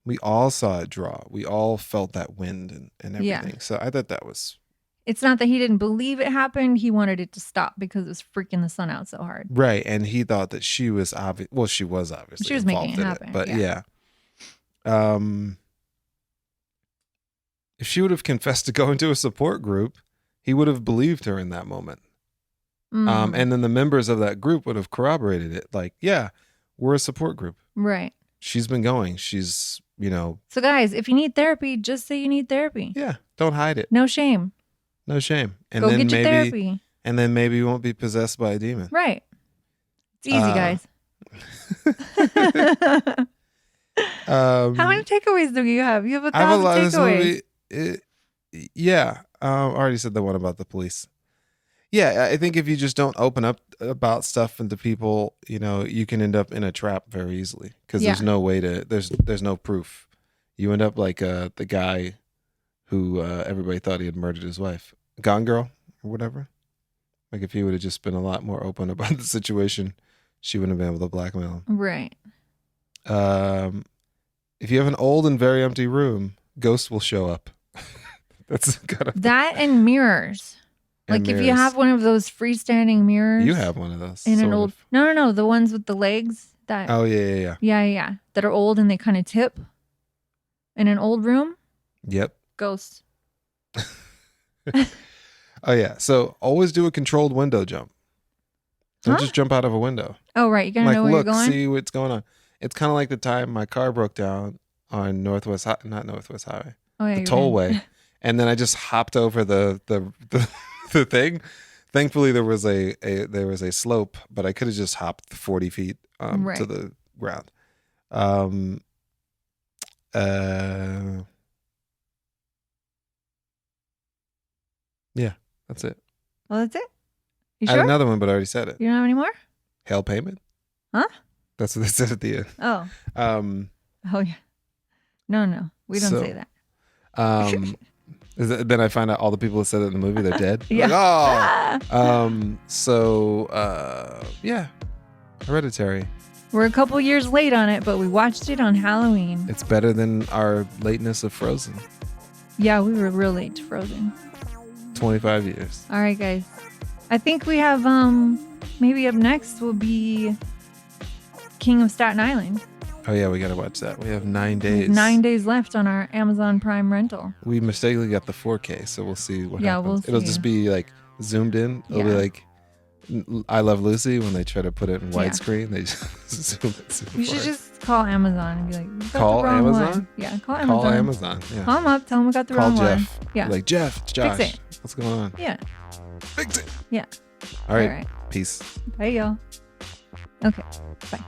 We all saw it draw. We all felt that wind and everything. Yeah. So I thought that was. It's not that he didn't believe it happened. He wanted it to stop because it was freaking the sun out so hard. Right. And he thought that she was obvious. Well, she was obviously. She was making it happen. But yeah. If she would have confessed to going to a support group, he would have believed her in that moment. And then the members of that group would have corroborated it. Like, yeah, we're a support group. Right. She's been going. She's, So guys, if you need therapy, just say you need therapy. Yeah. Don't hide it. No shame. No shame. And Go then get your therapy. And then maybe you won't be possessed by a demon. Right. It's easy, guys. How many takeaways do you have? You have 1,000 takeaways. I already said the one about the police. Yeah, I think if you just don't open up about stuff into people, you can end up in a trap very easily because there's no way to. There's no proof. You end up like the guy who everybody thought he had murdered his wife, Gone Girl or whatever. Like if he would have just been a lot more open about the situation, she wouldn't have been able to blackmail him. Right. If you have an old and very empty room, ghosts will show up. That's kind of that and mirrors. Like if you have one of those freestanding mirrors. You have one of those. In an old No, the ones with the legs that Yeah. That are old and they kind of tip. In an old room. Yep. Ghosts. Oh yeah. So always do a controlled window jump. Don't just jump out of a window. Oh right. You gotta know where you're going. See what's going on. It's kind of like the time my car broke down on not Northwest Highway. Oh yeah. The tollway. And then I just hopped over the thing. Thankfully, there was a slope, but I could have just hopped 40 feet to the ground. Yeah, that's it. Well, that's it. You sure? I had another one, but I already said it. You don't have any more? Hail payment. Huh? That's what they said at the end. Oh. Oh yeah. No, we don't say that. Then I find out all the people that said it in the movie, they're dead. Yeah. Like, yeah. Hereditary. We're a couple years late on it, but we watched it on Halloween. It's better than our lateness of Frozen. Yeah, we were real late to Frozen. 25 years. All right, guys. I think we have, maybe up next will be King of Staten Island. Oh, yeah, we got to watch that. We have 9 days. 9 days left on our Amazon Prime rental. We mistakenly got the 4K, so we'll see what happens. We'll see. It'll just be like zoomed in. It'll be like I Love Lucy when they try to put it in widescreen. They just zoom it super You should just call Amazon and be like, you got call the wrong Amazon? One. Yeah, call Amazon. Call Amazon. Yeah. Call them up. Tell them we got the wrong Jeff. one. Yeah. Like, Jeff, Josh, fix it. What's going on? Yeah. Fix it. Yeah. All right. Peace. Bye, y'all. Okay. Bye.